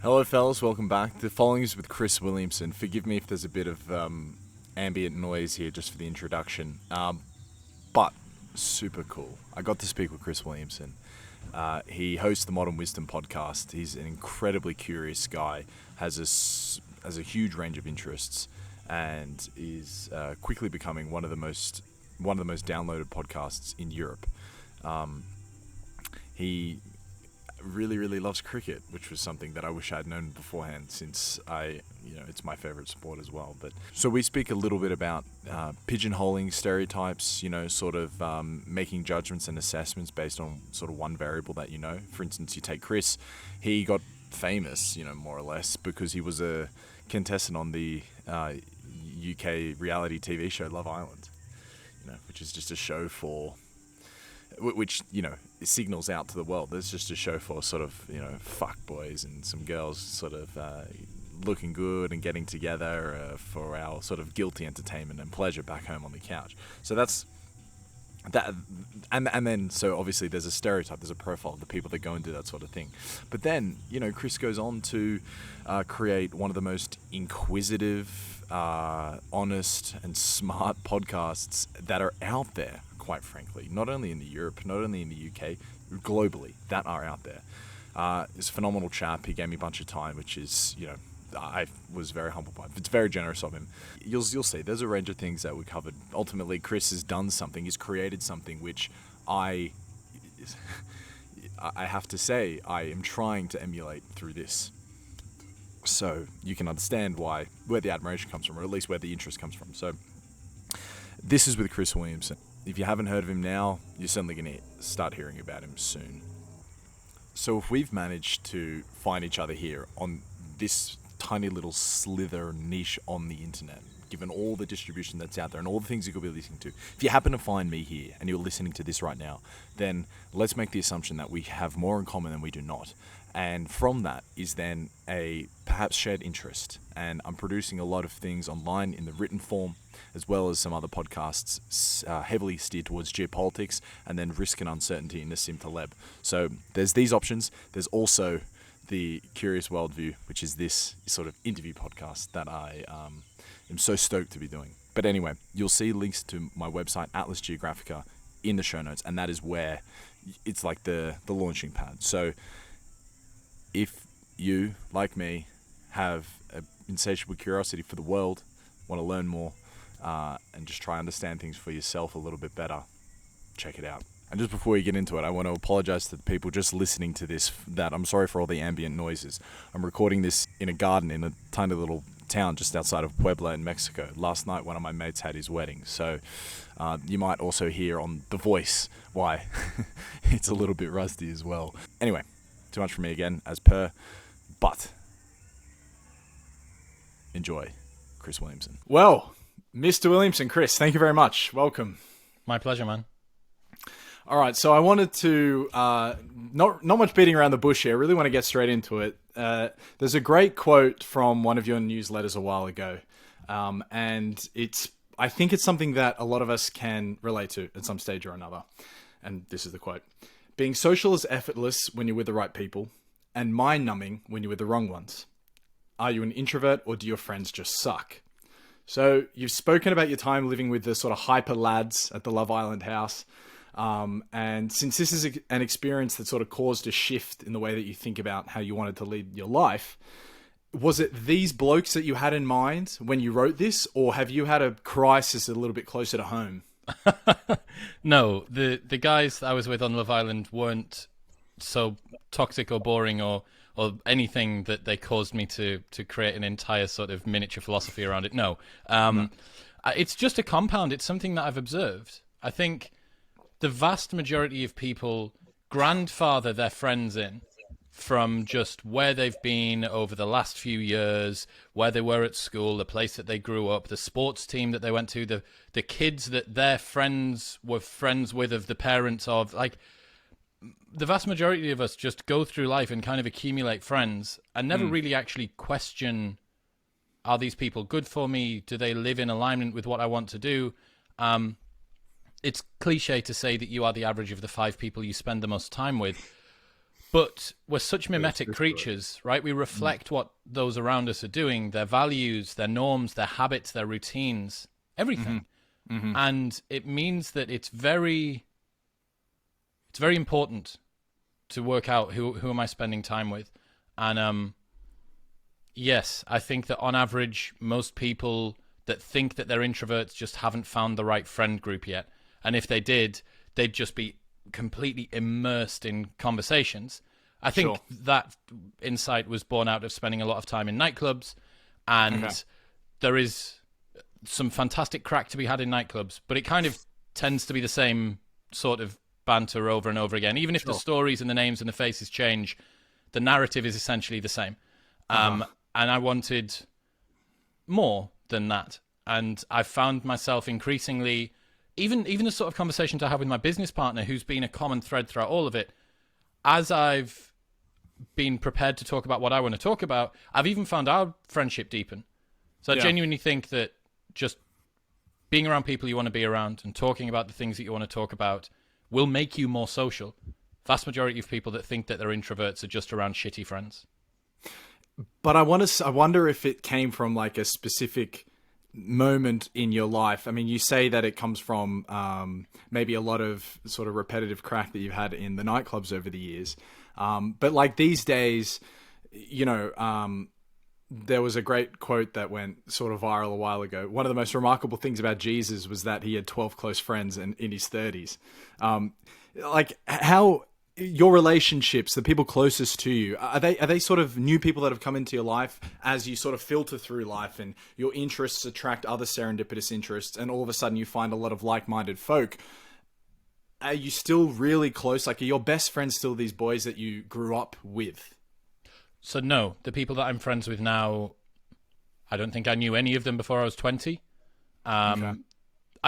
Hello, fellas. Welcome back. The following is with Chris Williamson. Forgive me if there's a bit of ambient noise here just for the introduction, but super cool. I got to speak with Chris Williamson. He hosts the Modern Wisdom podcast. He's an incredibly curious guy, has a huge range of interests, and is quickly becoming one of the most downloaded podcasts in Europe. He really loves cricket, which was something that I wish I'd known beforehand, since it's my favorite sport as well. But so we speak a little bit about pigeonholing stereotypes, sort of making judgments and assessments based on sort of one variable that For instance, you take Chris, he got famous, more or less, because he was a contestant on the UK reality TV show Love Island, which is just a show for which signals out to the world. There's just a show for sort of fuck boys and some girls sort of looking good and getting together for our sort of guilty entertainment and pleasure back home on the couch. So that's that, and then so obviously there's a stereotype, there's a profile of the people that go and do that sort of thing. But then Chris goes on to create one of the most inquisitive, honest and smart podcasts that are out there, quite frankly, not only in Europe, not only in the UK, globally, that are out there. He's a phenomenal chap. He gave me a bunch of time, which is, I was very humbled by. It's very generous of him. You'll see, there's a range of things that we covered. Ultimately, Chris has done something, he's created something which I have to say, I am trying to emulate through this. So you can understand where the admiration comes from, or at least where the interest comes from. So this is with Chris Williamson. If you haven't heard of him now, you're certainly going to start hearing about him soon. So if we've managed to find each other here on this tiny little slither niche on the internet, given all the distribution that's out there and all the things you could be listening to, if you happen to find me here and you're listening to this right now, then let's make the assumption that we have more in common than we do not. And from that is then a perhaps shared interest. And I'm producing a lot of things online in the written form, as well as some other podcasts heavily steered towards geopolitics and then risk and uncertainty in the sim to leb. So there's these options. There's also the Curious Worldview, which is this sort of interview podcast that I am so stoked to be doing. But anyway, you'll see links to my website, Atlas Geographica, in the show notes, and that is where it's like the launching pad. So if you, like me, have an insatiable curiosity for the world, want to learn more, and just try and understand things for yourself a little bit better, check it out. And just before we get into it, I want to apologize to the people just listening to this, that I'm sorry for all the ambient noises. I'm recording this in a garden in a tiny little town just outside of Puebla in Mexico. Last night, one of my mates had his wedding, so you might also hear on the voice why it's a little bit rusty as well. Anyway, too much for me again, as per, but enjoy Chris Williamson. Well, Mr. Williamson, Chris, thank you very much. Welcome. My pleasure, man. All right, so I wanted to, not much beating around the bush here, I really want to get straight into it. There's a great quote from one of your newsletters a while ago, and I think it's something that a lot of us can relate to at some stage or another. And this is the quote: "Being social is effortless when you're with the right people, and mind-numbing when you're with the wrong ones. Are you an introvert, or do your friends just suck?" So you've spoken about your time living with the sort of hyper lads at the Love Island house. And since this is an experience that sort of caused a shift in the way that you think about how you wanted to lead your life, was it these blokes that you had in mind when you wrote this, or have you had a crisis a little bit closer to home? No, the guys that I was with on Love Island weren't so toxic or boring or anything that they caused me to create an entire sort of miniature philosophy around it. No. It's just a compound. It's something that I've observed. I think the vast majority of people grandfather their friends in from just where they've been over the last few years, where they were at school, the place that they grew up, the sports team that they went to, the kids that their friends were friends with, of the parents of. Like, the vast majority of us just go through life and kind of accumulate friends and never really actually question, are these people good for me? Do they live in alignment with what I want to do? It's cliche to say that you are the average of the 5 people you spend the most time with, But we're such mimetic true. creatures, right? We reflect what those around us are doing, their values, their norms, their habits, their routines, everything. And it means that it's very important to work out who am I spending time with. And yes, I think that on average, most people that think that they're introverts just haven't found the right friend group yet. And if they did, they'd just be completely immersed in conversations. I think that insight was born out of spending a lot of time in nightclubs, and there is some fantastic crack to be had in nightclubs, but it kind of tends to be the same sort of banter over and over again. Even if the stories and the names and the faces change, the narrative is essentially the same. And I wanted more than that. And I found myself increasingly, even the sort of conversations I have with my business partner, who's been a common thread throughout all of it, as I've been prepared to talk about what I want to talk about, I've even found our friendship deepen. So I genuinely think that just being around people you want to be around and talking about the things that you want to talk about will make you more social. Vast majority of people that think that they're introverts are just around shitty friends. But I wonder if it came from like a specific moment in your life. I mean, you say that it comes from maybe a lot of sort of repetitive crack that you've had in the nightclubs over the years. But like these days, you know, there was a great quote that went sort of viral a while ago. One of the most remarkable things about Jesus was that he had 12 close friends in his 30s. Like how your relationships, the people closest to you, are they sort of new people that have come into your life as you sort of filter through life and your interests attract other serendipitous interests, and all of a sudden you find a lot of like-minded folk? Are you still really close? Like, are your best friends still these boys that you grew up with? So no, the people that I'm friends with now, I don't think I knew any of them before I was 20. I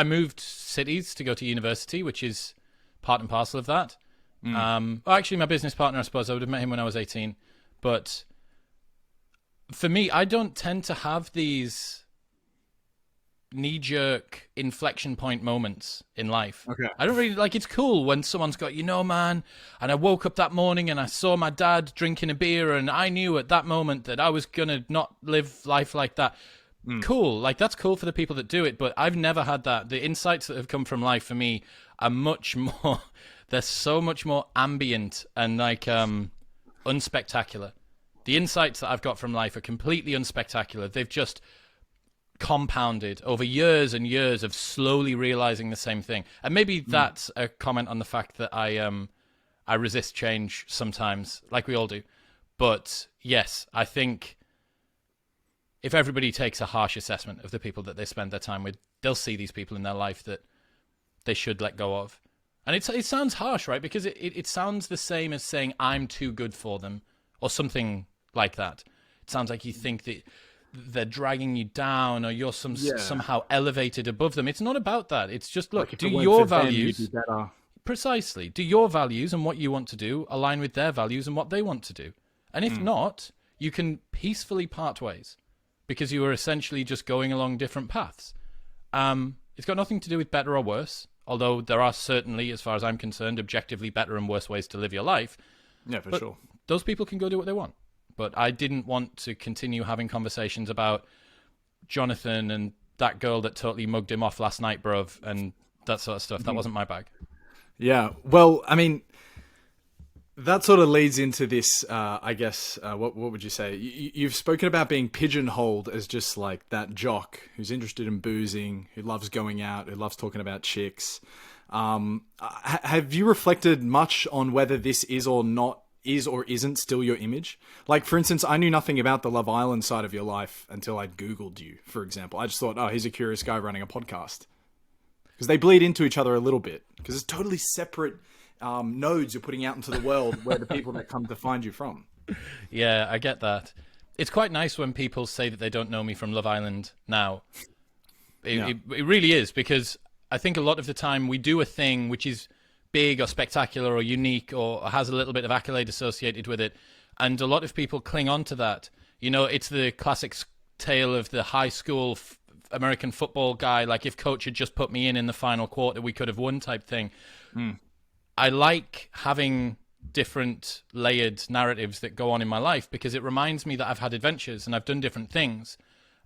moved cities to go to university, which is part and parcel of that. Well, actually, my business partner, I suppose, I would have met him when I was 18. But for me, I don't tend to have these knee-jerk inflection point moments in life. I don't really like. It's cool when someone's got, you know, man, and I woke up that morning and I saw my dad drinking a beer and I knew at that moment that I was gonna not live life like that. Cool, like that's cool for the people that do it, but I've never had that. The insights that have come from life for me are much more they're so much more ambient and like unspectacular. The insights that I've got from life are completely unspectacular. They've just compounded over years and years of slowly realizing the same thing. And maybe that's a comment on the fact that I resist change sometimes, like we all do. But yes, I think if everybody takes a harsh assessment of the people that they spend their time with, they'll see these people in their life that they should let go of. And it sounds harsh, right? Because it sounds the same as saying I'm too good for them or something like that. It sounds like you think that they're dragging you down or you're somehow elevated above them. It's not about that. It's just, look, do your values... Precisely. Do your values and what you want to do align with their values and what they want to do? And if not, you can peacefully part ways because you are essentially just going along different paths. It's got nothing to do with better or worse, although there are certainly, as far as I'm concerned, objectively better and worse ways to live your life. Yeah, for sure. Those people can go do what they want. But I didn't want to continue having conversations about Jonathan and that girl that totally mugged him off last night, bruv, and that sort of stuff. That wasn't my bag. Yeah. Well, I mean, that sort of leads into this, I guess, what would you say? You've spoken about being pigeonholed as just like that jock who's interested in boozing, who loves going out, who loves talking about chicks. Have you reflected much on whether this is or isn't still your image? Like, for instance, I knew nothing about the Love Island side of your life until I'd Googled you, for example. I just thought, oh, he's a curious guy running a podcast. Because they bleed into each other a little bit. Because it's totally separate nodes you're putting out into the world where the people that come to find you from. Yeah, I get that. It's quite nice when people say that they don't know me from Love Island now. It really is, because I think a lot of the time we do a thing which is big or spectacular or unique or has a little bit of accolade associated with it, and a lot of people cling on to that. You know, it's the classic tale of the high school American football guy, like if coach had just put me in the final quarter, we could have won type thing. I like having different layered narratives that go on in my life, because it reminds me that I've had adventures and I've done different things.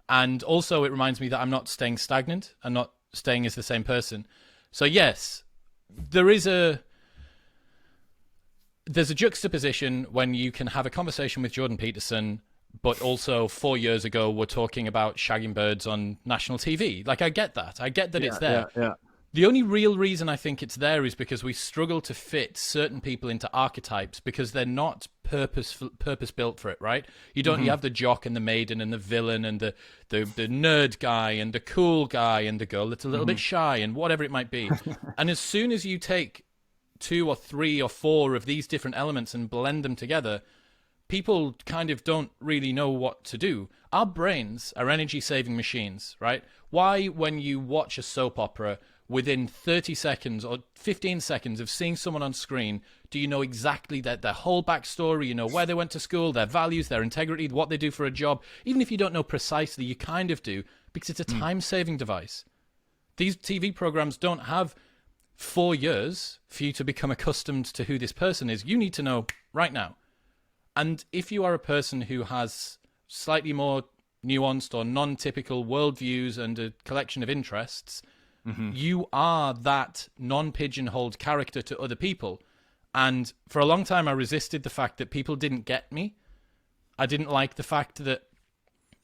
And also it reminds me that I'm not staying stagnant and not staying as the same person. So yes, there's a juxtaposition when you can have a conversation with Jordan Peterson, but also 4 years ago we're talking about shagging birds on national TV. Like, I get that. I get that it's there. Yeah. The only real reason I think it's there is because we struggle to fit certain people into archetypes because they're not purpose-built for it, right? You don't. You have the jock and the maiden and the villain and the nerd guy and the cool guy and the girl that's a little bit shy and whatever it might be. And as soon as you take 2 or 3 or 4 of these different elements and blend them together, people kind of don't really know what to do. Our brains are energy-saving machines, right? Why, when you watch a soap opera, within 30 seconds or 15 seconds of seeing someone on screen, do you know exactly their whole backstory? You know where they went to school, their values, their integrity, what they do for a job. Even if you don't know precisely, you kind of do, because it's a time-saving device. These TV programs don't have 4 years for you to become accustomed to who this person is. You need to know right now. And if you are a person who has slightly more nuanced or non-typical worldviews and a collection of interests, you are that non-pigeonholed character to other people. And for a long time, I resisted the fact that people didn't get me. I didn't like the fact that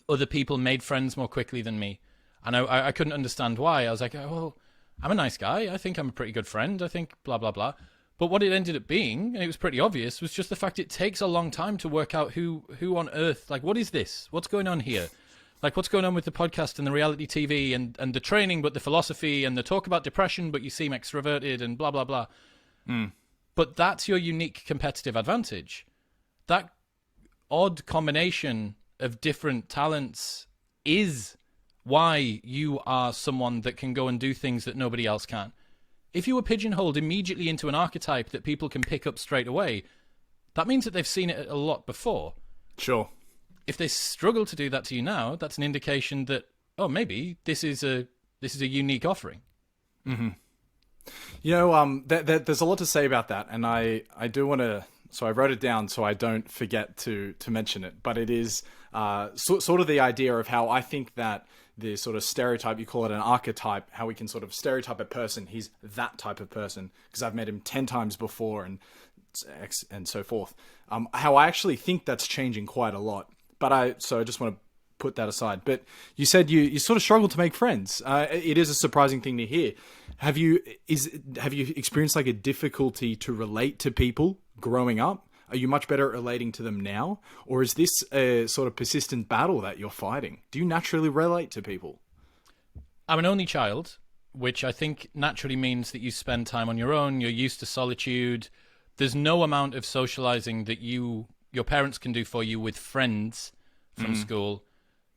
other people made friends more quickly than me. And I couldn't understand why. I was like, oh, well, I'm a nice guy. I think I'm a pretty good friend. I think blah, blah, blah. But what it ended up being, and it was pretty obvious, was just the fact it takes a long time to work out who on earth, like, what is this? What's going on here? Like, what's going on with the podcast and the reality TV and the training, but the philosophy and the talk about depression, but you seem extroverted and blah, blah, blah. But that's your unique competitive advantage. That odd combination of different talents is why you are someone that can go and do things that nobody else can. If you were pigeonholed immediately into an archetype that people can pick up straight away, that means that they've seen it a lot before. Sure. If they struggle to do that to you now, that's an indication that, oh, maybe this is a unique offering. You know, there's a lot to say about that, and I do want to. So I wrote it down so I don't forget to mention it. But it is sort of the idea of how I think that the sort of stereotype, you call it an archetype, how we can sort of stereotype a person. He's that type of person because I've met him 10 times before and so forth. How I actually think that's changing quite a lot. So I just want to put that aside. But you said you sort of struggle to make friends. It is a surprising thing to hear. Have you experienced like a difficulty to relate to people growing up? Are you much better at relating to them now? Or is this a sort of persistent battle that you're fighting? Do you naturally relate to people? I'm an only child, which I think naturally means that you spend time on your own. You're used to solitude. There's no amount of socializing that your parents can do for you with friends from school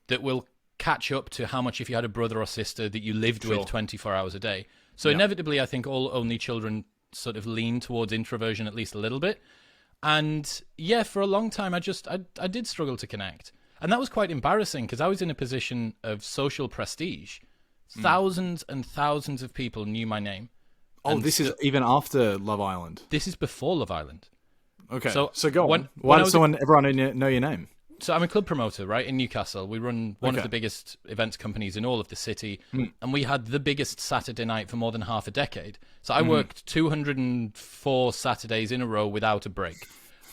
that will catch up to how much if you had a brother or sister that you lived with 24 hours a day. So inevitably, I think all only children sort of lean towards introversion at least a little bit. And yeah, for a long time, I did struggle to connect. And that was quite embarrassing because I was in a position of social prestige. Thousands and thousands of people knew my name. Oh, And this is even after Love Island. This is before Love Island. Okay, So so go on. when Why I does was everyone know your name? So I'm a club promoter, right, in Newcastle. We run one of the biggest events companies in all of the city, and we had the biggest Saturday night for more than half a decade. So I worked 204 Saturdays in a row without a break.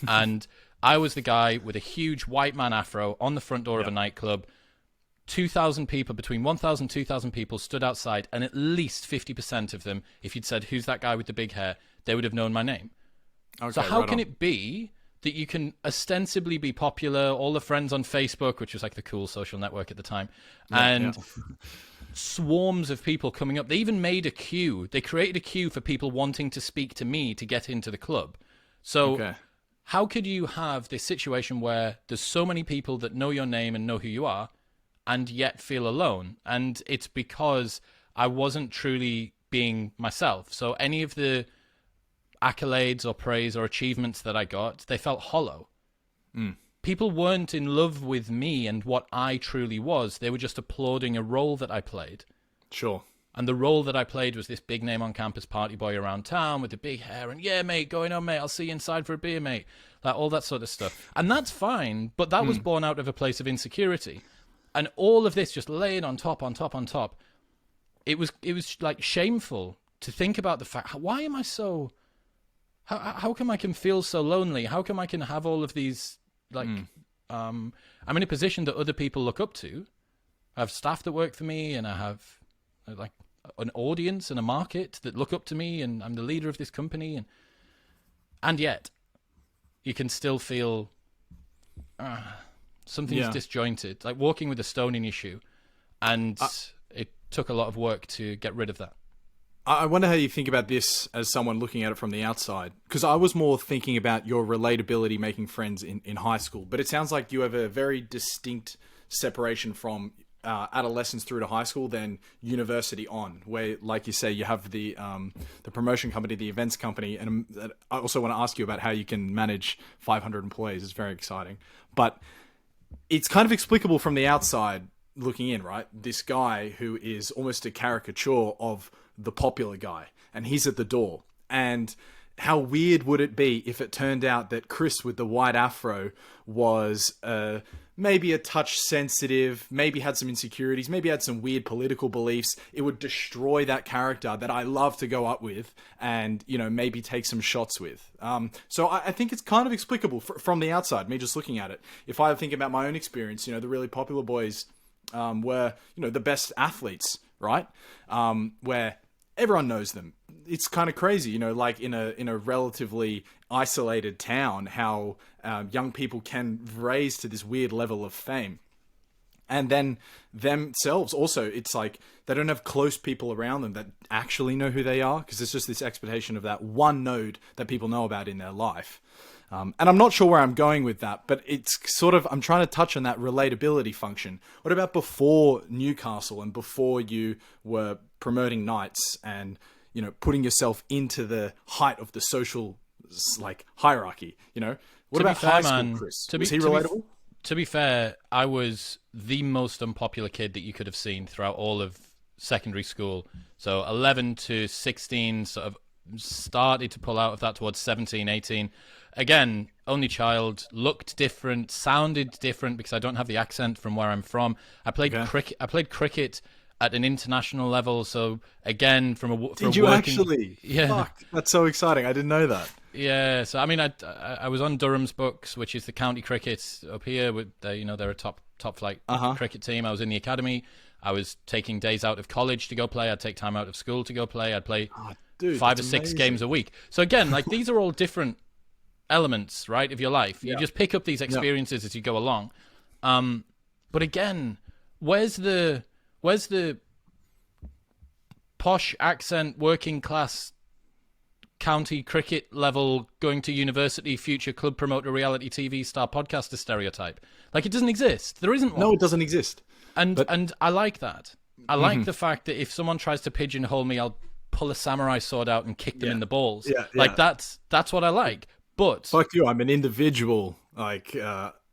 And I was the guy with a huge white man afro on the front door of a nightclub. 2,000 people, between 1,000 and 2,000 people stood outside, and at least 50% of them, if you'd said, who's that guy with the big hair, they would have known my name. Okay, so how can it be that you can ostensibly be popular, all the friends on Facebook, which was like the cool social network at the time, and swarms of people coming up. They even made a queue. They created a queue for people wanting to speak to me to get into the club. So how could you have this situation where there's so many people that know your name and know who you are, and yet feel alone? And it's because I wasn't truly being myself. So any of the accolades or praise or achievements that I got, they felt hollow. People weren't in love with me and what I truly was. They were just applauding a role that I played. Sure. And the role that I played was this big name on campus party boy around town with the big hair and, yeah, mate, going on, mate, I'll see you inside for a beer, mate. Like all that sort of stuff. And that's fine, but that was born out of a place of insecurity. And all of this just laid on top, on top, on top. It was like shameful to think about the fact, why am I so... How come I can feel so lonely? How come I can have all of these, like... I'm in a position that other people look up to. I have staff that work for me, and I have, like, an audience and a market that look up to me, and I'm the leader of this company. And yet, you can still feel something's disjointed. Like walking with a stone in your shoe. And it took a lot of work to get rid of that. I wonder how you think about this as someone looking at it from the outside. Because I was more thinking about your relatability making friends in high school. But it sounds like you have a very distinct separation from adolescence through to high school than university on. Where, like you say, you have the promotion company, the events company. And I also want to ask you about how you can manage 500 employees. It's very exciting. But it's kind of explicable from the outside looking in, right? This guy who is almost a caricature of the popular guy, and he's at the door. And how weird would it be if it turned out that Chris with the white afro was maybe a touch sensitive, maybe had some insecurities, maybe had some weird political beliefs? It would destroy that character that I love to go up with and, you know, maybe take some shots with. So I think it's kind of explicable from the outside, me just looking at it. If I think about my own experience, you know, the really popular boys were, you know, the best athletes, right? Where everyone knows them. It's kind of crazy, you know, like in a relatively isolated town, how young people can raise to this weird level of fame. And then themselves also, it's like they don't have close people around them that actually know who they are, because it's just this expectation of that one node that people know about in their life. And I'm not sure where I'm going with that, but it's sort of, I'm trying to touch on that relatability function. What about before Newcastle and before you were promoting nights and, you know, putting yourself into the height of the social, like, hierarchy, you know? What about high school, Chris? Was he relatable? To be fair, I was the most unpopular kid that you could have seen throughout all of secondary school. So 11 to 16, sort of started to pull out of that towards 17, 18. Again, only child, looked different, sounded different because I don't have the accent from where I'm from. I played cricket at an international level, so again, Did you actually? Yeah. Fuck, that's so exciting. I didn't know that. Yeah, so I mean, I was on Durham's books, which is the county cricket up here. With you know, they're a top flight cricket team. I was in the academy. I was taking days out of college to go play. I'd take time out of school to go play. I'd play 5 or 6 games a week. So again, like these are all different elements, right, of your life. You just pick up these experiences as you go along. But again, where's the posh accent, working class, county cricket level, going to university, future club promoter, reality TV star, podcaster stereotype? Like, it doesn't exist. There isn't one. No, it doesn't exist. And I like that. I like the fact that if someone tries to pigeonhole me, I'll pull a samurai sword out and kick them in the balls. Like, that's what I like. But fuck you, I'm an individual. Like,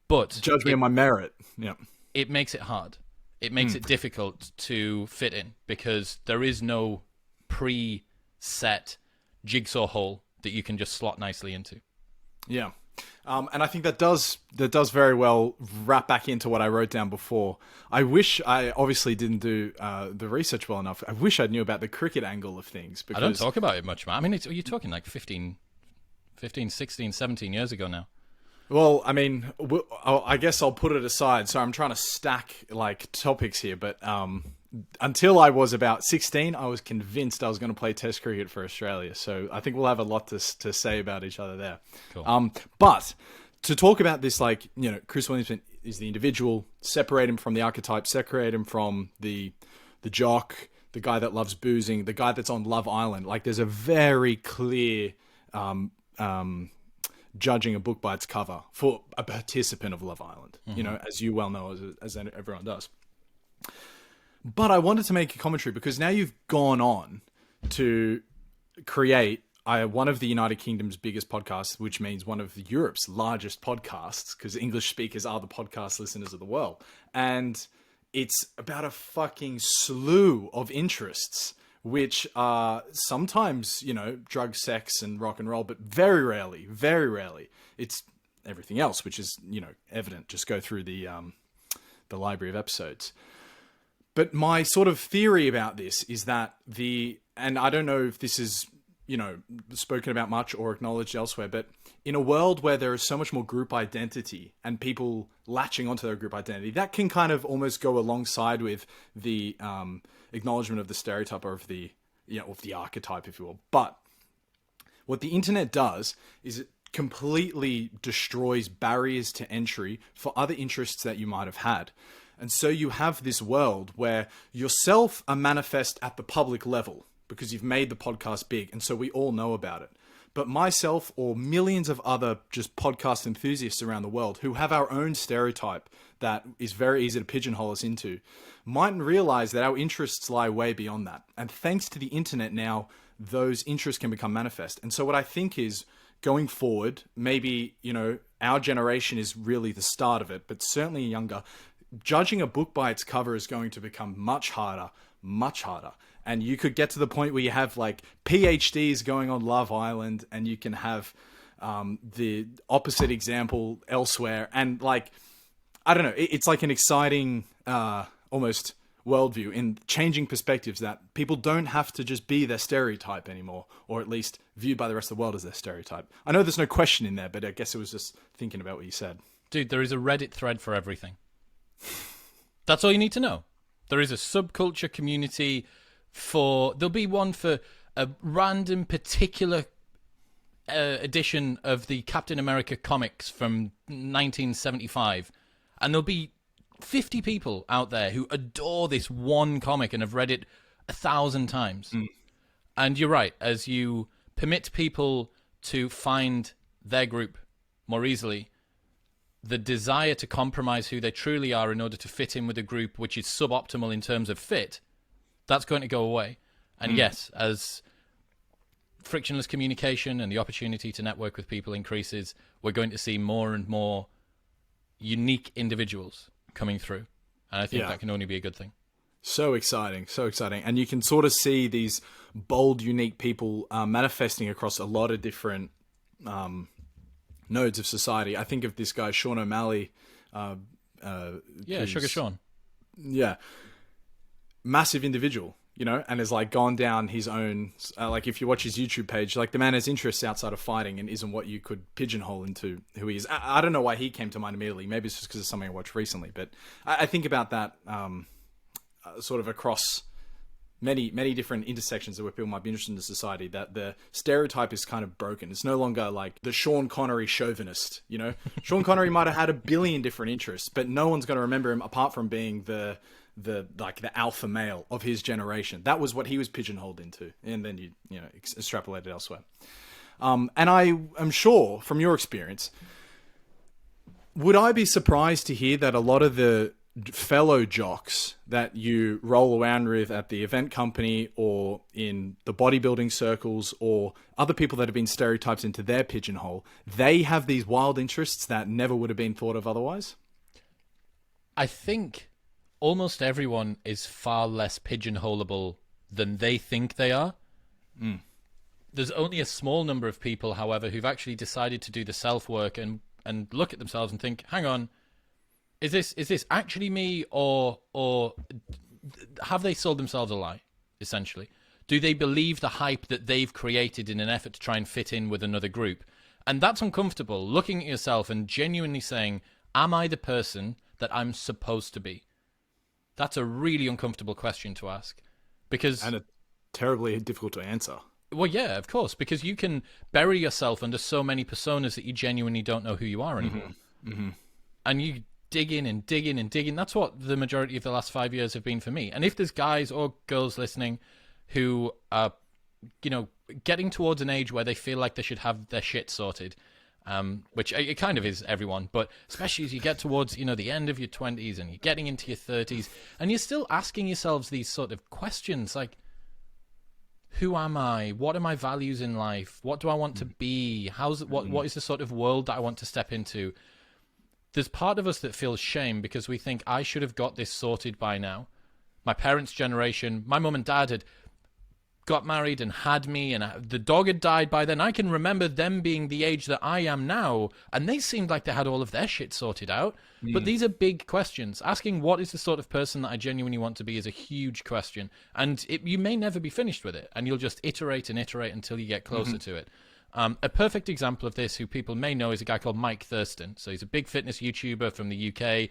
but judge me on my merit. Yeah, it makes it hard. It makes it difficult to fit in because there is no pre-set jigsaw hole that you can just slot nicely into. Yeah. And I think that does very well wrap back into what I wrote down before. I wish I obviously didn't do the research well enough. I wish I knew about the cricket angle of things. Because I don't talk about it much, man. I mean, you're talking like 15, 16, 17 years ago now. Well, I mean, I guess I'll put it aside. So I'm trying to stack like topics here, but until I was about 16, I was convinced I was going to play Test cricket for Australia. So I think we'll have a lot to say about each other there. Cool. But to talk about this, like, you know, Chris Williamson is the individual. Separate him from the archetype. Separate him from the jock, the guy that loves boozing, the guy that's on Love Island. Like, there's a very clear judging a book by its cover for a participant of Love Island, you know, as you well know, as everyone does. But I wanted to make a commentary because now you've gone on to create one of the United Kingdom's biggest podcasts, which means one of Europe's largest podcasts, because English speakers are the podcast listeners of the world. And it's about a fucking slew of interests, which are sometimes, drug, sex, and rock and roll, but very rarely, it's everything else, which is, evident. Just go through the library of episodes. But my sort of theory about this is that and I don't know if this is, spoken about much or acknowledged elsewhere, but in a world where there is so much more group identity and people latching onto their group identity, that can kind of almost go alongside with the acknowledgement of the stereotype or of the archetype, if you will. But what the internet does is it completely destroys barriers to entry for other interests that you might have had. And so you have this world where yourself are manifest at the public level because you've made the podcast big, and so we all know about it. But myself or millions of other just podcast enthusiasts around the world who have our own stereotype that is very easy to pigeonhole us into mightn't realize that our interests lie way beyond that. And thanks to the internet now, those interests can become manifest. And so what I think is, going forward, maybe, our generation is really the start of it, but certainly younger, judging a book by its cover is going to become much harder. And you could get to the point where you have like PhDs going on Love Island, and you can have the opposite example elsewhere. And like, I don't know, it's like an exciting almost worldview in changing perspectives, that people don't have to just be their stereotype anymore, or at least viewed by the rest of the world as their stereotype. I know there's no question in there, but I guess it was just thinking about what you said. Dude, there is a Reddit thread for everything. That's all you need to know. There is a subculture community there'll be one for a random particular edition of the Captain America comics from 1975. And there'll be 50 people out there who adore this one comic and have read it 1,000 times. And you're right, as you permit people to find their group more easily, the desire to compromise who they truly are in order to fit in with a group which is suboptimal in terms of fit, that's going to go away. And yes, as frictionless communication and the opportunity to network with people increases, we're going to see more and more unique individuals coming through. And I think that can only be a good thing. So exciting. And you can sort of see these bold, unique people manifesting across a lot of different nodes of society. I think of this guy, Sean O'Malley. Sugar Sean. Yeah. Massive individual, and has like gone down his own, like if you watch his YouTube page, like the man has interests outside of fighting and isn't what you could pigeonhole into who he is. I don't know why he came to mind immediately. Maybe it's just because of something I watched recently, but I think about that sort of across many different intersections that where people might be interested in the society, that the stereotype is kind of broken. It's no longer like the Sean Connery chauvinist, Sean Connery might have had a billion different interests, but no one's going to remember him apart from being the alpha male of his generation. That was what he was pigeonholed into, and then you extrapolate it elsewhere. And I am sure from your experience, would I be surprised to hear that a lot of the fellow jocks that you roll around with at the event company or in the bodybuilding circles or other people that have been stereotyped into their pigeonhole, they have these wild interests that never would have been thought of otherwise? I think almost everyone is far less pigeonholable than they think they are. There's only a small number of people, however, who've actually decided to do the self-work and look at themselves and think, hang on, is this actually me, or have they sold themselves a lie, essentially? Do they believe the hype that they've created in an effort to try and fit in with another group? And that's uncomfortable, looking at yourself and genuinely saying, am I the person that I'm supposed to be? That's a really uncomfortable question to ask. And terribly difficult to answer. Well, yeah, of course, because you can bury yourself under so many personas that you genuinely don't know who you are anymore. And you dig in and dig in and dig in. That's what the majority of the last 5 years have been for me. And if there's guys or girls listening who are, getting towards an age where they feel like they should have their shit sorted, which it kind of is everyone, but especially as you get towards, the end of your 20s and you're getting into your 30s, and you're still asking yourselves these sort of questions like, who am I? What are my values in life? What do I want to be? What is the sort of world that I want to step into? there's part of us that feels shame because we think I should have got this sorted by now. My parents' generation, my mum and dad had got married and had me, and the dog had died by then. I can remember them being the age that I am now, and they seemed like they had all of their shit sorted out. But these are big questions. Asking what is the sort of person that I genuinely want to be is a huge question. And you may never be finished with it, and you'll just iterate and iterate until you get closer to it. A perfect example of this, who people may know, is a guy called Mike Thurston. So he's a big fitness YouTuber from the UK,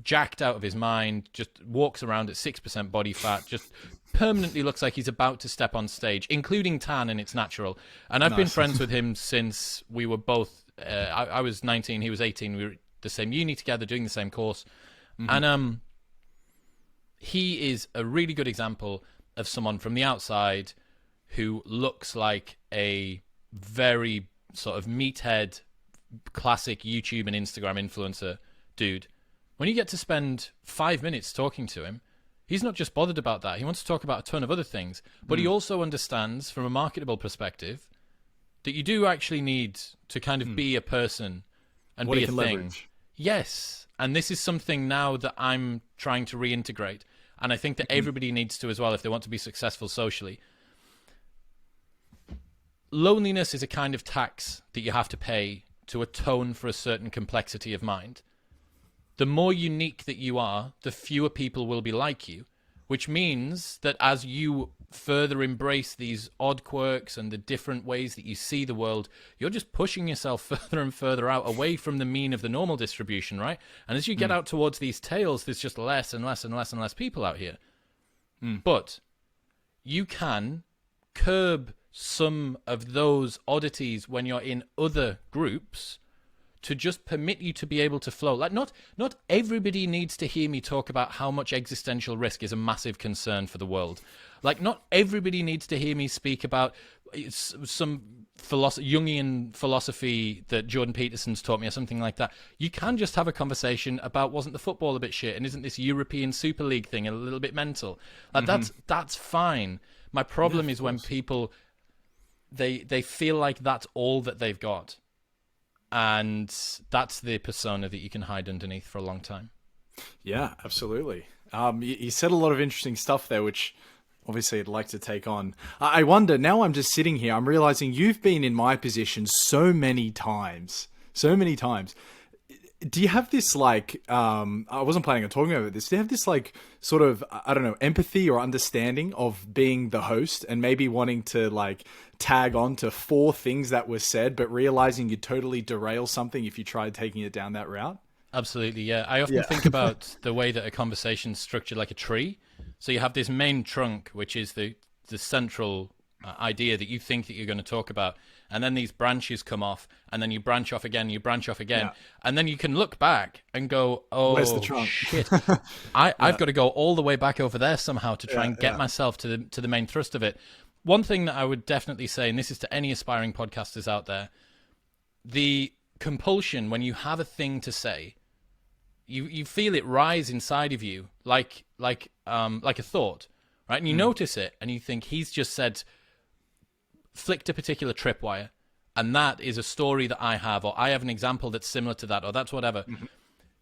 jacked out of his mind, just walks around at 6% body fat, just permanently looks like he's about to step on stage, including tan, and it's natural. And I've been friends with him since we were both, I was 19, he was 18, we were at the same uni together, doing the same course. And he is a really good example of someone from the outside who looks like a very sort of meathead, classic YouTube and Instagram influencer dude. When you get to spend 5 minutes talking to him, he's not just bothered about that. He wants to talk about a ton of other things. But he also understands, from a marketable perspective, that you do actually need to kind of be a person and what be he a can thing. leverage. Yes. And this is something now that I'm trying to reintegrate. And I think that everybody needs to as well if they want to be successful socially. Loneliness is a kind of tax that you have to pay to atone for a certain complexity of mind. The more unique that you are, the fewer people will be like you, which means that as you further embrace these odd quirks and the different ways that you see the world, you're just pushing yourself further and further out away from the mean of the normal distribution, right? And as you get out towards these tails, there's just less and less and less and less people out here. But you can curb some of those oddities when you're in other groups to just permit you to be able to flow. Like, not everybody needs to hear me talk about how much existential risk is a massive concern for the world. Like, not everybody needs to hear me speak about some Jungian philosophy that Jordan Peterson's taught me or something like that. You can just have a conversation about, wasn't the football a bit shit, and isn't this European Super League thing a little bit mental? Like, that's fine. My problem is when people, they feel like that's all that they've got. And that's the persona that you can hide underneath for a long time. Yeah, absolutely. You said a lot of interesting stuff there, which obviously I'd like to take on. I wonder, now I'm just sitting here, I'm realizing you've been in my position so many times. Do you have this, like, I wasn't planning on talking about this, do you have this, like, sort of, I don't know, empathy or understanding of being the host and maybe wanting to, like, tag on to 4 things that were said, but realizing you'd totally derail something if you tried taking it down that route? Absolutely, yeah. I often think about the way that a conversation's structured like a tree. So you have this main trunk, which is the central idea that you think that you're going to talk about. And then these branches come off, and then you branch off again, and then you can look back and go, oh, where's the trunk? Shit. I've got to go all the way back over there somehow to try and get myself to the main thrust of it. One thing that I would definitely say, and this is to any aspiring podcasters out there, the compulsion when you have a thing to say, you feel it rise inside of you like a thought, right? And you notice it, and you think, he's just said, flicked a particular tripwire, and that is a story that I have, or I have an example that's similar to that, or that's whatever.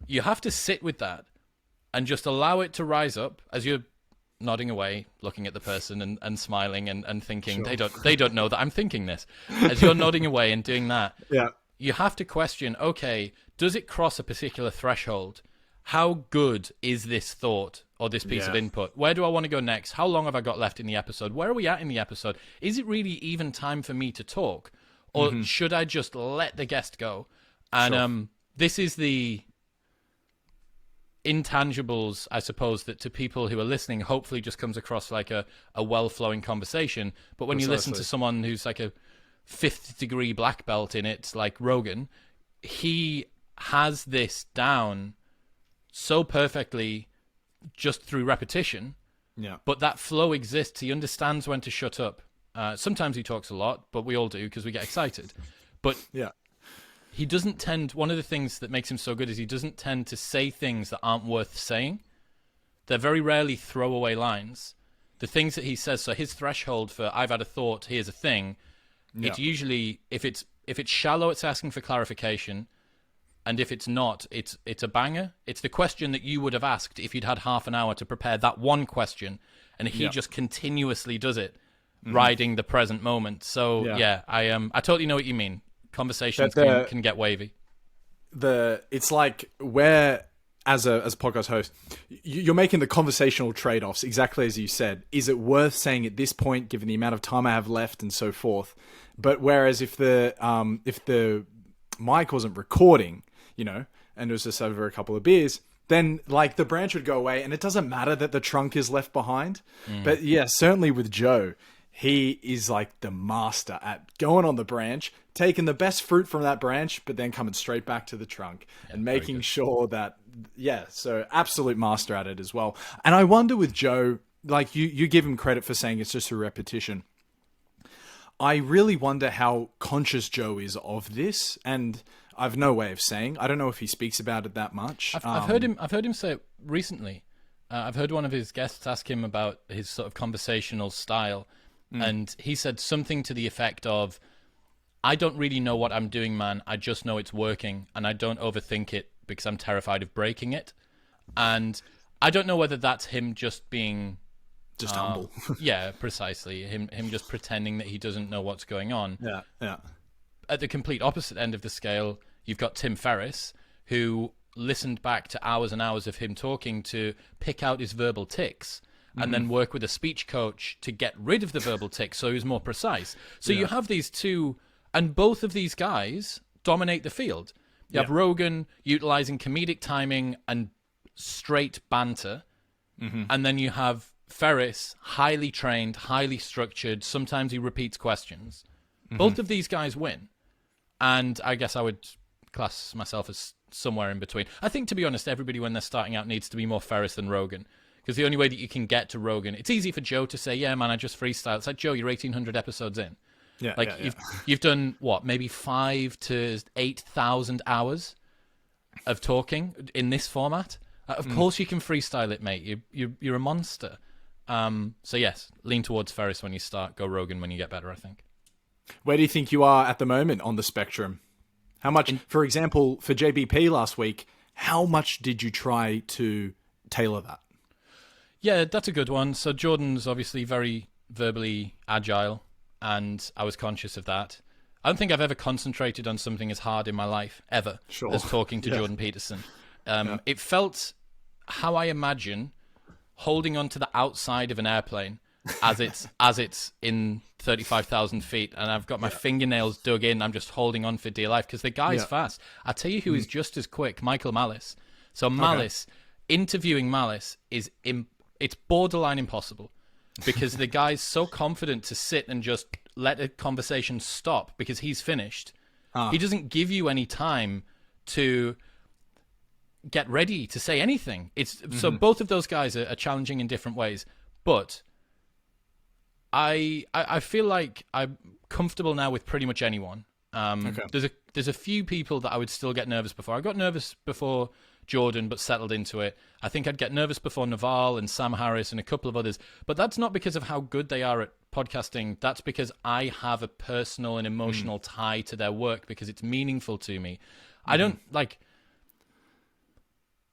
You have to sit with that and just allow it to rise up as you're nodding away, looking at the person and smiling and thinking, they don't know that I'm thinking this. As you're nodding away and doing that, you have to question, okay, does it cross a particular threshold? How good is this thought or this piece of input? Where do I want to go next? How long have I got left in the episode? Where are we at in the episode? Is it really even time for me to talk? Or should I just let the guest go? And this is the intangibles, I suppose, that to people who are listening hopefully just comes across like a well-flowing conversation. But when you listen to someone who's like a 5th degree black belt in it, like Rogan, he has this down so perfectly just through repetition. But that flow exists. He understands when to shut up. Sometimes he talks a lot, but we all do because we get excited. But he doesn't tend, one of the things that makes him so good is he doesn't tend to say things that aren't worth saying. They're very rarely throwaway lines. The things that he says, so his threshold for I've had a thought, here's a thing, it's usually, if it's shallow, it's asking for clarification. And if it's not, it's a banger. It's the question that you would have asked if you'd had half an hour to prepare that one question, and he just continuously does it, riding the present moment. So I totally know what you mean. Conversations can get wavy. It's like where as a podcast host, you're making the conversational trade-offs exactly as you said. Is it worth saying at this point, given the amount of time I have left and so forth? But whereas if the mic wasn't recording, you know, and it was just over a couple of beers, then like the branch would go away, and it doesn't matter that the trunk is left behind. But yeah, certainly with Joe, he is like the master at going on the branch, taking the best fruit from that branch, but then coming straight back to the trunk and making sure that, so absolute master at it as well. And I wonder with Joe, like you give him credit for saying it's just a repetition. I really wonder how conscious Joe is of this, and I've no way of saying. I don't know if he speaks about it that much. I've heard him say it recently. I've heard one of his guests ask him about his sort of conversational style, and he said something to the effect of, "I don't really know what I'm doing, man. I just know it's working, and I don't overthink it because I'm terrified of breaking it." And I don't know whether that's him just being just humble. Yeah, precisely. Him just pretending that he doesn't know what's going on. Yeah. At the complete opposite end of the scale, you've got Tim Ferriss, who listened back to hours and hours of him talking to pick out his verbal tics, and then work with a speech coach to get rid of the verbal tics so he was more precise. So you have these two, and both of these guys dominate the field. You have Rogan utilizing comedic timing and straight banter, and then you have Ferriss, highly trained, highly structured. Sometimes he repeats questions. Both of these guys win. And I guess I would class myself as somewhere in between. I think, to be honest, everybody when they're starting out needs to be more Ferriss than Rogan. Because the only way that you can get to Rogan, it's easy for Joe to say, yeah, man, I just freestyle. It's like, Joe, you're 1,800 episodes in. You've done, what, maybe 5 to 8,000 hours of talking in this format? Of course you can freestyle it, mate. You're a monster. So yes, lean towards Ferriss when you start, go Rogan when you get better, I think. Where do you think you are at the moment on the spectrum? How much, for example, for JBP last week, how much did you try to tailor that? Yeah, that's a good one. So Jordan's obviously very verbally agile, and I was conscious of that. I don't think I've ever concentrated on something as hard in my life, ever, as talking to Jordan Peterson. It felt how I imagine holding onto the outside of an airplane as it's in 35,000 feet, and I've got my fingernails dug in. I'm just holding on for dear life because the guy's fast. I tell you who is just as quick, Michael Malice. So Malice, interviewing Malice it's borderline impossible because the guy's so confident to sit and just let a conversation stop because he's finished. He doesn't give you any time to get ready to say anything. So both of those guys are challenging in different ways, but I feel like I'm comfortable now with pretty much anyone. There's a few people that I would still get nervous before. I got nervous before Jordan, but settled into it. I think I'd get nervous before Naval and Sam Harris and a couple of others, but that's not because of how good they are at podcasting. That's because I have a personal and emotional tie to their work because it's meaningful to me. I don't like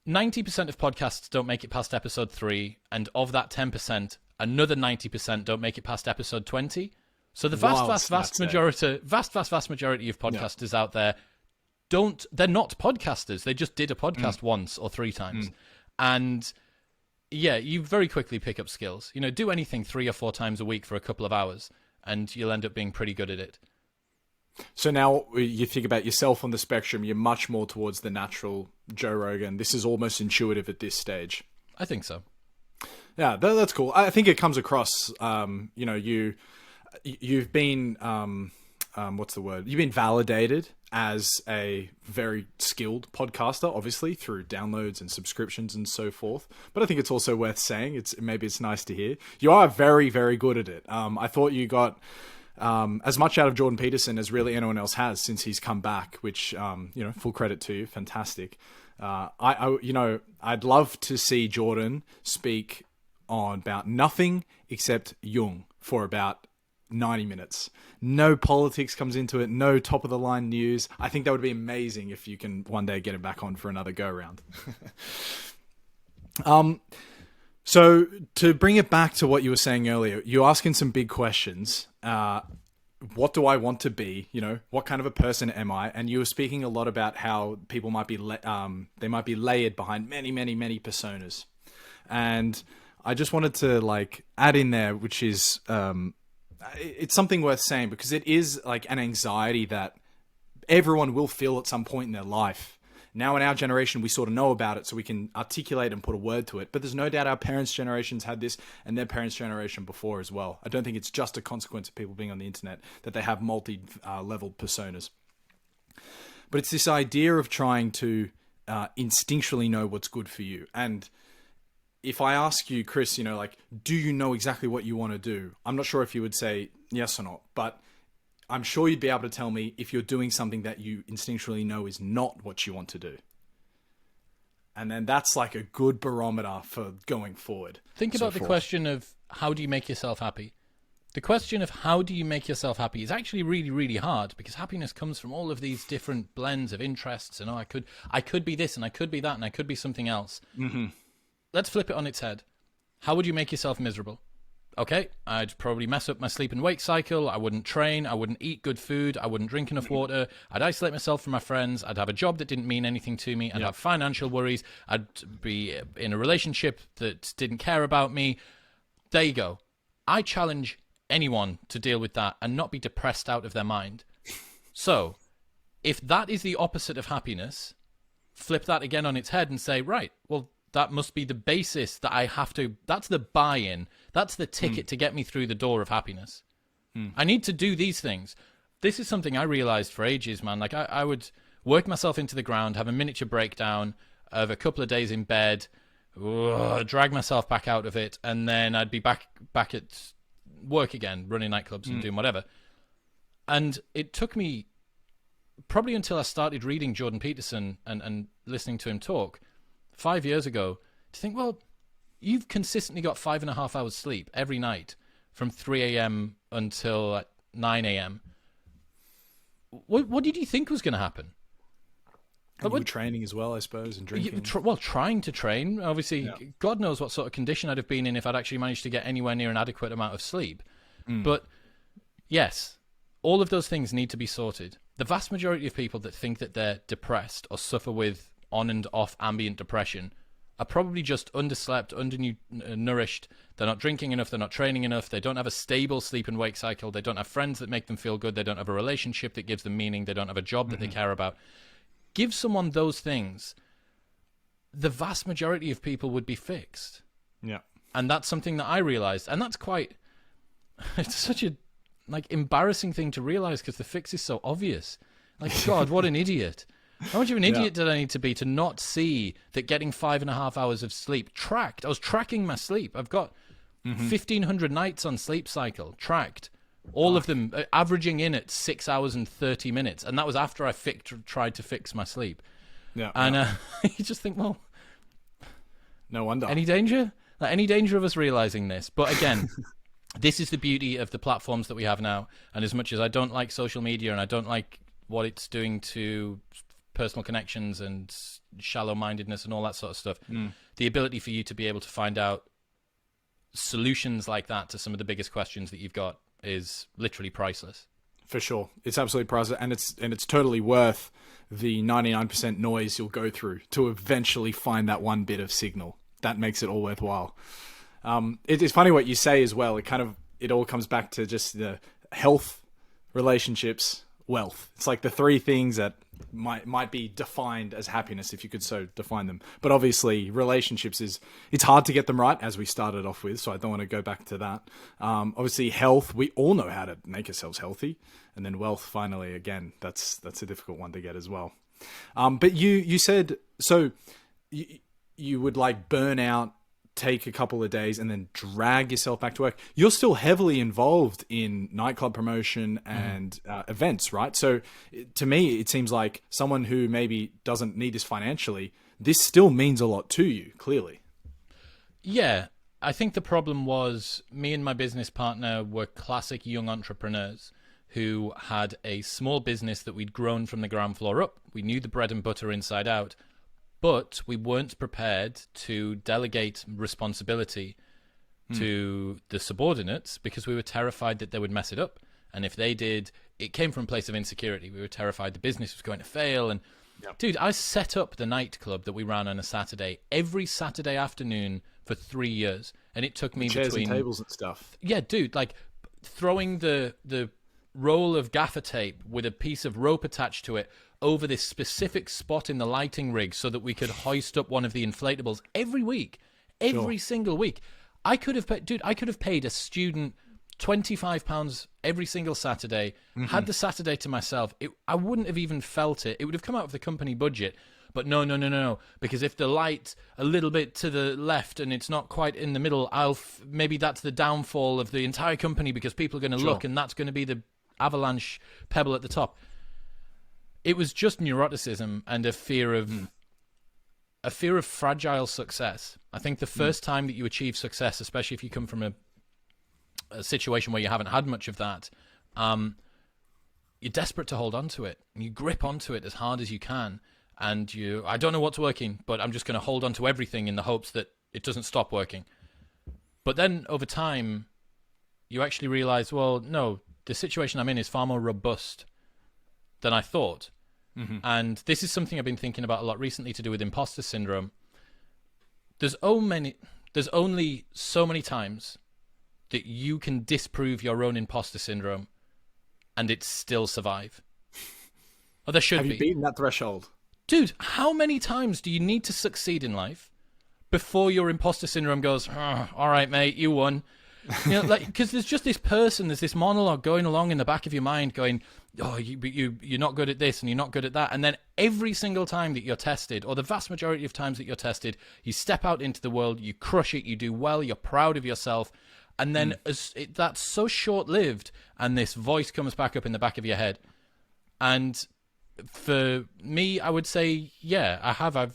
90% of podcasts don't make it past episode 3, and of that 10%, another 90% don't make it past episode 20. So the vast majority of podcasters out there they're not podcasters. They just did a podcast once or 3 times. And yeah, you very quickly pick up skills. You know, do anything 3 or 4 times a week for a couple of hours and you'll end up being pretty good at it. So now you think about yourself on the spectrum, you're much more towards the natural Joe Rogan. This is almost intuitive at this stage. I think so. Yeah, that's cool. I think it comes across, you've been, what's the word? You've been validated as a very skilled podcaster, obviously, through downloads and subscriptions and so forth. But I think it's also worth saying, maybe it's nice to hear. You are very, very good at it. I thought you got as much out of Jordan Peterson as really anyone else has since he's come back, which, full credit to you. Fantastic. I'd love to see Jordan speak on about nothing except Jung for about 90 minutes. No politics comes into it, no top of the line news. I think that would be amazing if you can one day get it back on for another go round. So to bring it back to what you were saying earlier, you're asking some big questions. What do I want to be? You know, what kind of a person am I? And you were speaking a lot about how people might be, they might be layered behind many, many, many personas. And I just wanted to like add in there, which is, it's something worth saying because it is like an anxiety that everyone will feel at some point in their life. Now in our generation, we sort of know about it, so we can articulate and put a word to it. But there's no doubt our parents' generations had this and their parents' generation before as well. I don't think it's just a consequence of people being on the internet that they have multi-level personas. But it's this idea of trying to instinctually know what's good for you. And if I ask you, Chris, you know, like, do you know exactly what you want to do? I'm not sure if you would say yes or not, but I'm sure you'd be able to tell me if you're doing something that you instinctually know is not what you want to do. And then that's like a good barometer for going forward. Think about the question of how do you make yourself happy? The question of how do you make yourself happy is actually really, really hard because happiness comes from all of these different blends of interests. And I could be this and I could be that and I could be something else. Mm-hmm. Let's flip it on its head. How would you make yourself miserable? Okay, I'd probably mess up my sleep and wake cycle. I wouldn't train. I wouldn't eat good food. I wouldn't drink enough water. I'd isolate myself from my friends. I'd have a job that didn't mean anything to me. I'd have financial worries. I'd be in a relationship that didn't care about me. There you go. I challenge anyone to deal with that and not be depressed out of their mind. So, if that is the opposite of happiness, flip that again on its head and say, right, well, that must be the basis that I have to, that's the buy-in. That's the ticket to get me through the door of happiness. I need to do these things. This is something I realized for ages, man. Like I would work myself into the ground, have a miniature breakdown of a couple of days in bed, drag myself back out of it, and then I'd be back at work again, running nightclubs and doing whatever. And it took me probably until I started reading Jordan Peterson and listening to him talk 5 years ago to think, well, you've consistently got 5.5 hours sleep every night from 3 a.m. until 9 a.m. What did you think was going to happen? And you were training as well, I suppose, and drinking. Trying to train. Obviously, God knows what sort of condition I'd have been in if I'd actually managed to get anywhere near an adequate amount of sleep. But yes, all of those things need to be sorted. The vast majority of people that think that they're depressed or suffer with on and off ambient depression are probably just underslept, undernourished. They're not drinking enough. They're not training enough. They don't have a stable sleep and wake cycle. They don't have friends that make them feel good. They don't have a relationship that gives them meaning. They don't have a job that they care about. Give someone those things, the vast majority of people would be fixed. Yeah. And that's something that I realized. And that's quite, it's such a embarrassing thing to realize because the fix is so obvious. Like, God, what an idiot. How much of an idiot did I need to be to not see that getting 5.5 hours of sleep tracked? I was tracking my sleep. I've got 1,500 nights on Sleep Cycle tracked. All of them averaging in at 6 hours and 30 minutes. And that was after I tried to fix my sleep. Yeah. And you just think, well, no wonder. Any danger? Any danger of us realizing this? But again, this is the beauty of the platforms that we have now. And as much as I don't like social media and I don't like what it's doing to personal connections and shallow-mindedness and all that sort of stuff, the ability for you to be able to find out solutions like that to some of the biggest questions that you've got is literally priceless. For sure. It's absolutely priceless, and it's totally worth the 99% noise you'll go through to eventually find that one bit of signal. That makes it all worthwhile. It's funny what you say as well. It all comes back to just the health, relationships, wealth. It's like the three things that might be defined as happiness, if you could so define them. But obviously relationships it's hard to get them right, as we started off with, so I don't want to go back to that. Obviously health, we all know how to make ourselves healthy. And then wealth, finally, again, that's a difficult one to get as well. But you said, so you would like burn out, take a couple of days and then drag yourself back to work. You're still heavily involved in nightclub promotion and events, right? So to me, it seems like someone who maybe doesn't need this financially, this still means a lot to you, clearly. Yeah. I think the problem was me and my business partner were classic young entrepreneurs who had a small business that we'd grown from the ground floor up. We knew the bread and butter inside out, but we weren't prepared to delegate responsibility to the subordinates because we were terrified that they would mess it up. And if they did, it came from a place of insecurity. We were terrified the business was going to fail. And dude, I set up the nightclub that we ran on a Saturday, every Saturday afternoon for 3 years. And it took me chairs and tables and stuff. Yeah, dude, like throwing the roll of gaffer tape with a piece of rope attached to it over this specific spot in the lighting rig so that we could hoist up one of the inflatables every week, every single week. I could have paid a student £25 every single Saturday, had the Saturday to myself. I wouldn't have even felt it. It would have come out of the company budget. But no. Because if the light a little bit to the left and it's not quite in the middle, maybe that's the downfall of the entire company because people are going to look and that's going to be the avalanche pebble at the top. It was just neuroticism and a fear of fragile success. I think the first time that you achieve success, especially if you come from a situation where you haven't had much of that, you're desperate to hold on to it. And you grip onto it as hard as you can. And I don't know what's working, but I'm just going to hold on to everything in the hopes that it doesn't stop working. But then over time, you actually realize, well, no, the situation I'm in is far more robust than I thought. And this is something I've been thinking about a lot recently to do with imposter syndrome. There's only so many times that you can disprove your own imposter syndrome and it still survive. Or there should be. Have you beaten that threshold? Dude, how many times do you need to succeed in life before your imposter syndrome goes, all right, mate, you won? You know, like, because there's just there's this monologue going along in the back of your mind going, oh, you're not good at this and you're not good at that. And then every single time that you're tested, or the vast majority of times that you're tested, you step out into the world, you crush it, you do well, you're proud of yourself. And then that's so short-lived, and this voice comes back up in the back of your head. And for me, I would say, yeah, I have.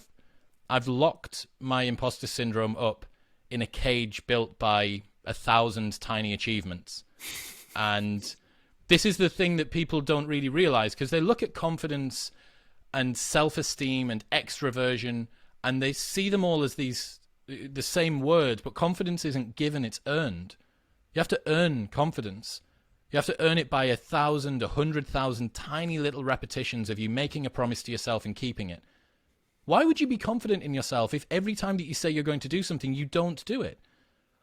I've locked my imposter syndrome up in a cage built by 1,000 tiny achievements. And this is the thing that people don't really realize, because they look at confidence and self-esteem and extroversion, and they see them all as the same word, but confidence isn't given, it's earned. You have to earn confidence. You have to earn it by 1,000, 100,000 tiny little repetitions of you making a promise to yourself and keeping it. Why would you be confident in yourself if every time that you say you're going to do something, you don't do it?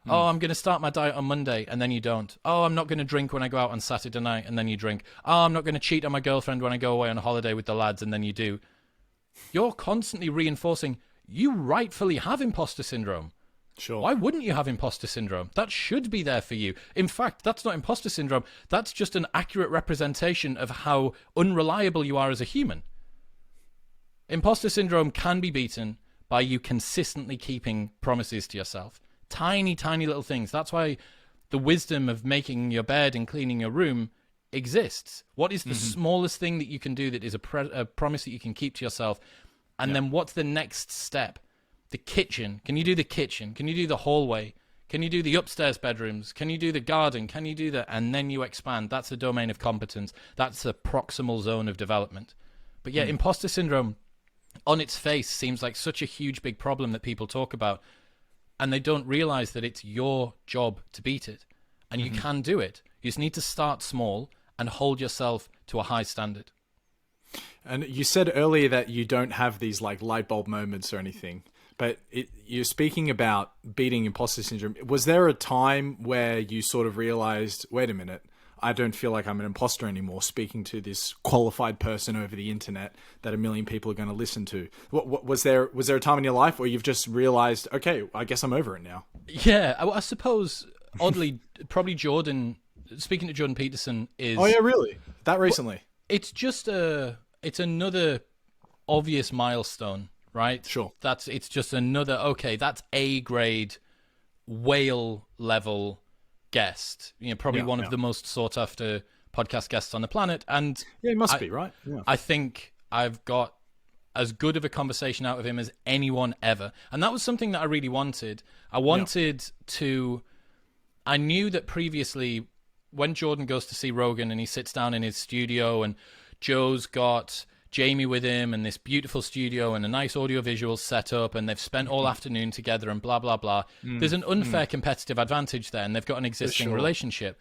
Oh, I'm going to start my diet on Monday, and then you don't. Oh, I'm not going to drink when I go out on Saturday night, and then you drink. Oh, I'm not going to cheat on my girlfriend when I go away on a holiday with the lads, and then you do. You're constantly reinforcing you rightfully have imposter syndrome. Sure. Why wouldn't you have imposter syndrome? That should be there for you. In fact, that's not imposter syndrome. That's just an accurate representation of how unreliable you are as a human. Imposter syndrome can be beaten by you consistently keeping promises to yourself. Tiny, tiny little things. That's why the wisdom of making your bed and cleaning your room exists. What is the smallest thing that you can do that is a promise that you can keep to yourself? And then what's the next step? The kitchen. Can you do the kitchen? Can you do the hallway? Can you do the upstairs bedrooms? Can you do the garden? Can you do that? And then you expand. That's the domain of competence. That's the proximal zone of development. But yeah, imposter syndrome on its face seems like such a huge, big problem that people talk about. And they don't realize that it's your job to beat it. And you can do it. You just need to start small and hold yourself to a high standard. And you said earlier that you don't have these like light bulb moments or anything, but you're speaking about beating imposter syndrome. Was there a time where you sort of realized, wait a minute, I don't feel like I'm an imposter anymore, speaking to this qualified person over the internet that a million people are going to listen to? Was there a time in your life where you've just realized, okay, I guess I'm over it now? Yeah, I suppose, oddly, probably speaking to Jordan Peterson is... Oh yeah, really? That recently? It's just it's another obvious milestone, right? Sure. It's just another, okay, that's A grade, whale level guest. You know, probably one of the most sought after podcast guests on the planet. And yeah, it must be, right? Yeah. I think I've got as good of a conversation out of him as anyone ever. And that was something that I really wanted. I wanted to... I knew that previously, when Jordan goes to see Rogan and he sits down in his studio and Joe's got Jamie with him and this beautiful studio and a nice audiovisual setup and they've spent all afternoon together and blah, blah, blah. There's an unfair competitive advantage there and they've got an existing relationship.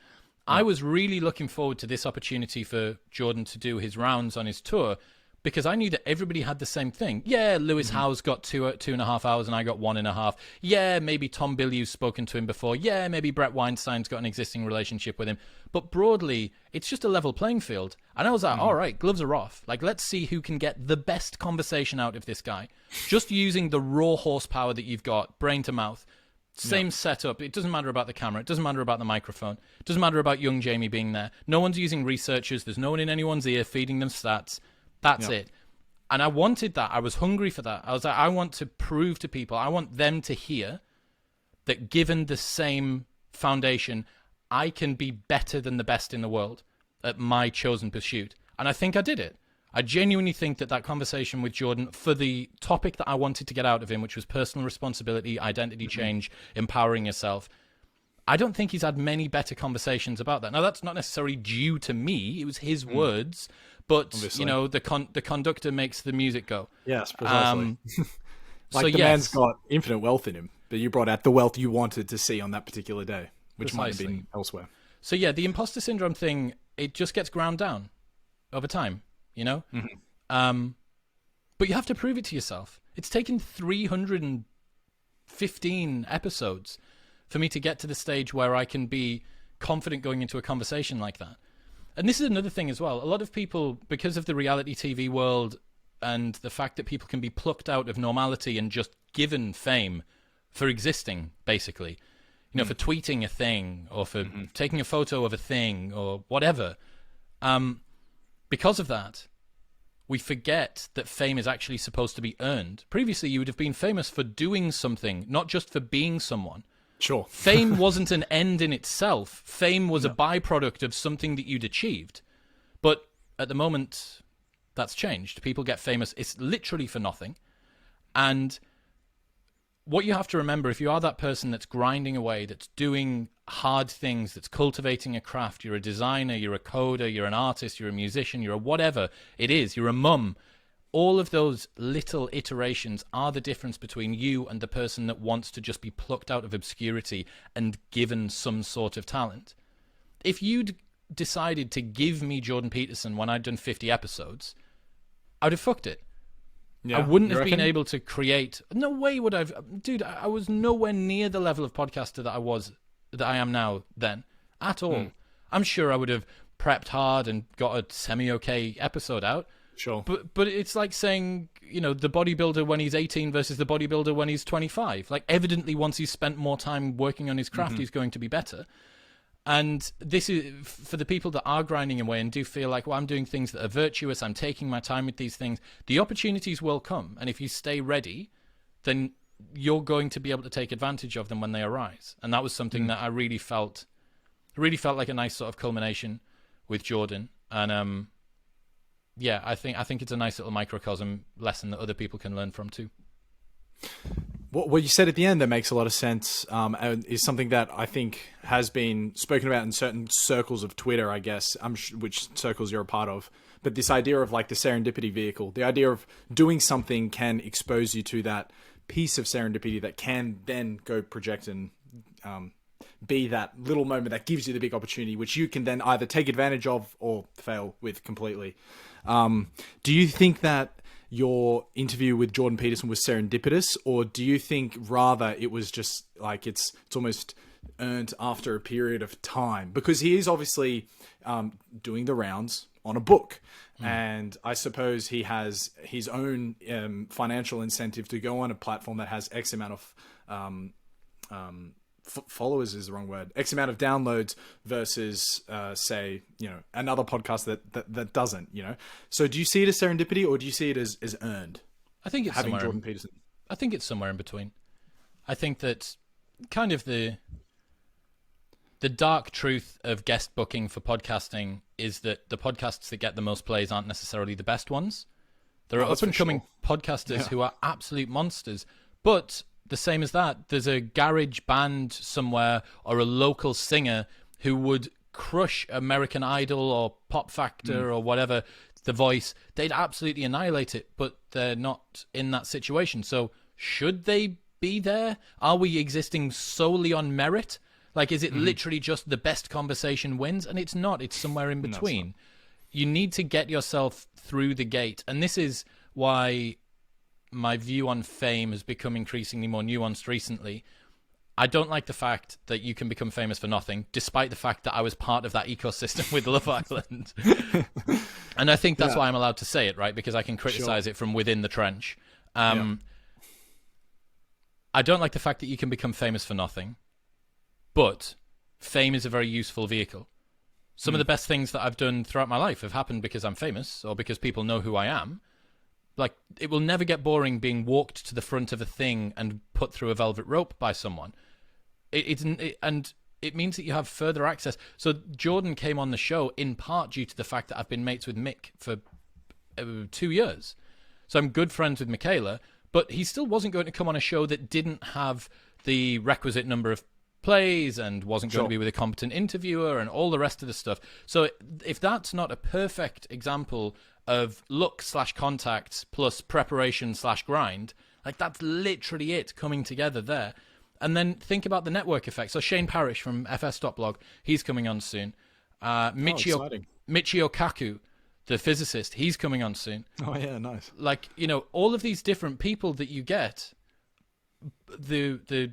I was really looking forward to this opportunity for Jordan to do his rounds on his tour because I knew that everybody had the same thing. Yeah, Lewis Howe's got 2.5 hours and I got 1.5. Yeah, maybe Tom Bilyeu's spoken to him before. Yeah, maybe Brett Weinstein's got an existing relationship with him. But broadly, it's just a level playing field. And I was like, all right, gloves are off. Like, let's see who can get the best conversation out of this guy. Just using the raw horsepower that you've got, brain to mouth. Same setup. It doesn't matter about the camera. It doesn't matter about the microphone. It doesn't matter about young Jamie being there. No one's using researchers. There's no one in anyone's ear feeding them stats. That's it. And I wanted that. I was hungry for that. I was like, I want to prove to people, I want them to hear that given the same foundation, I can be better than the best in the world at my chosen pursuit. And I think I did it. I genuinely think that that conversation with Jordan, for the topic that I wanted to get out of him, which was personal responsibility, identity change, empowering yourself, I don't think he's had many better conversations about that. Now, that's not necessarily due to me. It was his words. But, Obviously. you know, the conductor makes the music go. Yes, precisely. So man's got infinite wealth in him, but you brought out the wealth you wanted to see on that particular day, which might have been elsewhere. So, yeah, the imposter syndrome thing, it just gets ground down over time, you know? But you have to prove it to yourself. It's taken 315 episodes for me to get to the stage where I can be confident going into a conversation like that. And this is another thing as well. A lot of people, because of the reality TV world and the fact that people can be plucked out of normality and just given fame for existing, basically, you know, for tweeting a thing or for taking a photo of a thing or whatever. Because of that, we forget that fame is actually supposed to be earned. Previously, you would have been famous for doing something, not just for being someone. Sure. Fame wasn't an end in itself. Fame was a byproduct of something that you'd achieved. But at the moment, that's changed. People get famous. It's literally for nothing. And what you have to remember, if you are that person that's grinding away, that's doing hard things, that's cultivating a craft, you're a designer, you're a coder, you're an artist, you're a musician, you're a whatever it is, you're a mum, all of those little iterations are the difference between you and the person that wants to just be plucked out of obscurity and given some sort of talent. If you'd decided to give me Jordan Peterson when I'd done 50 episodes, I'd have fucked it. Yeah, I wouldn't have been able to create... No way would I've... Dude, I was nowhere near the level of podcaster that I am now then. At all. I'm sure I would have prepped hard and got a semi-okay episode out. Sure. But it's like saying, you know, the bodybuilder when he's 18 versus the bodybuilder when he's 25. Like, evidently, once he's spent more time working on his craft, he's going to be better. And this is for the people that are grinding away and do feel like, well, I'm doing things that are virtuous, I'm taking my time with these things. The opportunities will come. And if you stay ready, then you're going to be able to take advantage of them when they arise. And that was something that I really felt like a nice sort of culmination with Jordan. And, yeah, I think it's a nice little microcosm lesson that other people can learn from too. What you said at the end that makes a lot of sense, and is something that I think has been spoken about in certain circles of Twitter, I guess, which circles you're a part of. But this idea of like the serendipity vehicle, the idea of doing something can expose you to that piece of serendipity that can then go project and be that little moment that gives you the big opportunity, which you can then either take advantage of or fail with completely. Do you think that your interview with Jordan Peterson was serendipitous, or do you think rather it was just like it's almost earned after a period of time? Because he is obviously doing the rounds on a book, and I suppose he has his own financial incentive to go on a platform that has X amount of followers is the wrong word, X amount of downloads versus say, you know, another podcast that doesn't, you know. So do you see it as serendipity, or do you see it as earned? I think it's having Jordan Peterson. I think it's somewhere in between. I think that kind of the dark truth of guest booking for podcasting is that the podcasts that get the most plays aren't necessarily the best ones. There are that's up and coming for podcasters who are absolute monsters. But the same as that, there's a garage band somewhere or a local singer who would crush American Idol or Pop Factor or whatever, The Voice. They'd absolutely annihilate it, but they're not in that situation. So should they be there? Are we existing solely on merit? Like, is it literally just the best conversation wins? And it's not. It's somewhere in between. No, you need to get yourself through the gate. And this is why my view on fame has become increasingly more nuanced recently. I don't like the fact that you can become famous for nothing, despite the fact that I was part of that ecosystem with Love Island. And I think that's why I'm allowed to say it, right? Because I can criticize it from within the trench. I don't like the fact that you can become famous for nothing, but fame is a very useful vehicle. Some of the best things that I've done throughout my life have happened because I'm famous or because people know who I am. Like, it will never get boring being walked to the front of a thing and put through a velvet rope by someone. And it means that you have further access. So Jordan came on the show in part due to the fact that I've been mates with Mick for 2 years. So I'm good friends with Michaela, but he still wasn't going to come on a show that didn't have the requisite number of plays and wasn't going to be with a competent interviewer and all the rest of the stuff. So if that's not a perfect example of luck/contacts plus preparation/grind, like, that's literally it coming together there. And then think about the network effect. So Shane Parrish from FS.blog, he's coming on soon. Michio Kaku, the physicist, he's coming on soon. Oh yeah, nice. Like, you know, all of these different people that you get, the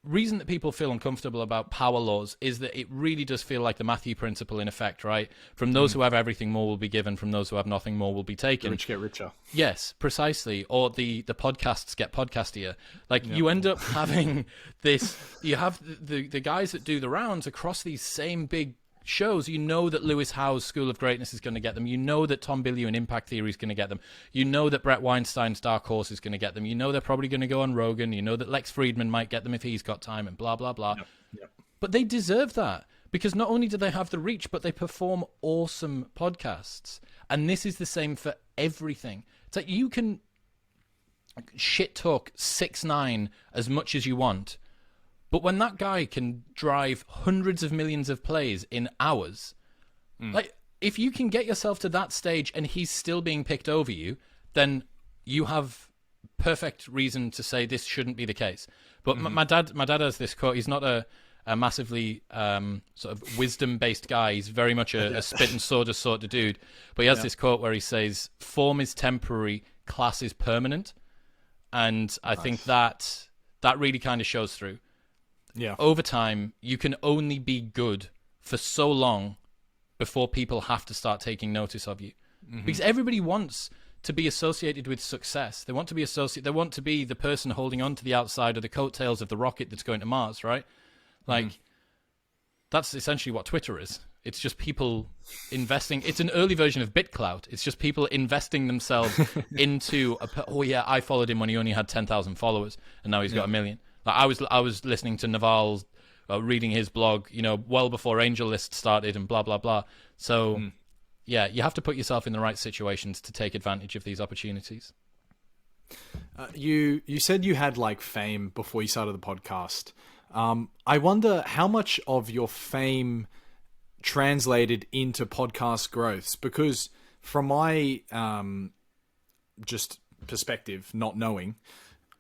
reason that people feel uncomfortable about power laws is that it really does feel like the Matthew principle in effect, right? From those who have everything, more will be given. From those who have nothing, more will be taken. The rich get richer. Yes, precisely. Or the podcasts get podcastier. Like, you end up having this, you have the guys that do the rounds across these same big shows. You know that Lewis Howe's School of Greatness is going to get them. You know that Tom Bilyeu and Impact Theory is going to get them. You know that Brett Weinstein's Dark Horse is going to get them. You know they're probably going to go on Rogan. You know that Lex Friedman might get them if he's got time, and blah, blah, blah. Yep. But they deserve that, because not only do they have the reach, but they perform awesome podcasts. And this is the same for everything. It's like, you can shit talk 6ix9ine as much as you want, but when that guy can drive hundreds of millions of plays in hours, like, if you can get yourself to that stage and he's still being picked over you, then you have perfect reason to say this shouldn't be the case. But my dad has this quote. He's not a massively sort of wisdom-based guy. He's very much a spit and sawdust sort of dude. But he has this quote where he says, "Form is temporary, class is permanent." And I think that really kind of shows through. Yeah. Over time, you can only be good for so long before people have to start taking notice of you. Because everybody wants to be associated with success. They want to be They want to be the person holding on to the outside of the coattails of the rocket that's going to Mars, right? Like, that's essentially what Twitter is. It's just people investing. It's an early version of BitClout. It's just people investing themselves into I followed him when he only had 10,000 followers, and now he's got 1 million. Like, I was listening to Naval, reading his blog, you know, well before AngelList started, and blah blah blah. So, yeah, you have to put yourself in the right situations to take advantage of these opportunities. You said you had, like, fame before you started the podcast. I wonder how much of your fame translated into podcast growths, because from my just perspective, not knowing,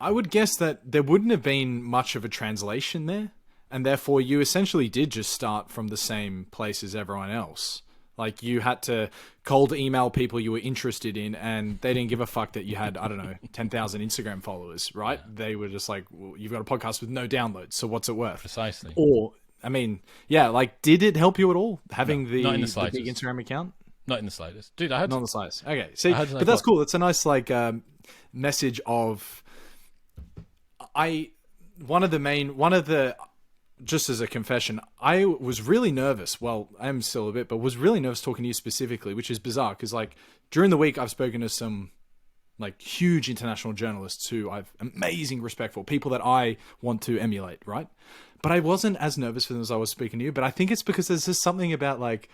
I would guess that there wouldn't have been much of a translation there, and therefore you essentially did just start from the same place as everyone else. Like, you had to cold email people you were interested in, and they didn't give a fuck that you had, I don't know, 10,000 Instagram followers, right? Yeah. They were just like, well, you've got a podcast with no downloads, so what's it worth? Precisely. Or, I mean, yeah, like, did it help you at all, having the big slightest. Instagram account? Not in the slightest. Dude, I had... Not in the slightest. Okay, see, but that's cool. It's a nice, like, message of... Just as a confession, I was really nervous. Well, I am still a bit, but was really nervous talking to you specifically, which is bizarre because, like, during the week I've spoken to some, like, huge international journalists who I've amazing respect for, people that I want to emulate, right? But I wasn't as nervous for them as I was speaking to you. But I think it's because there's just something about, like,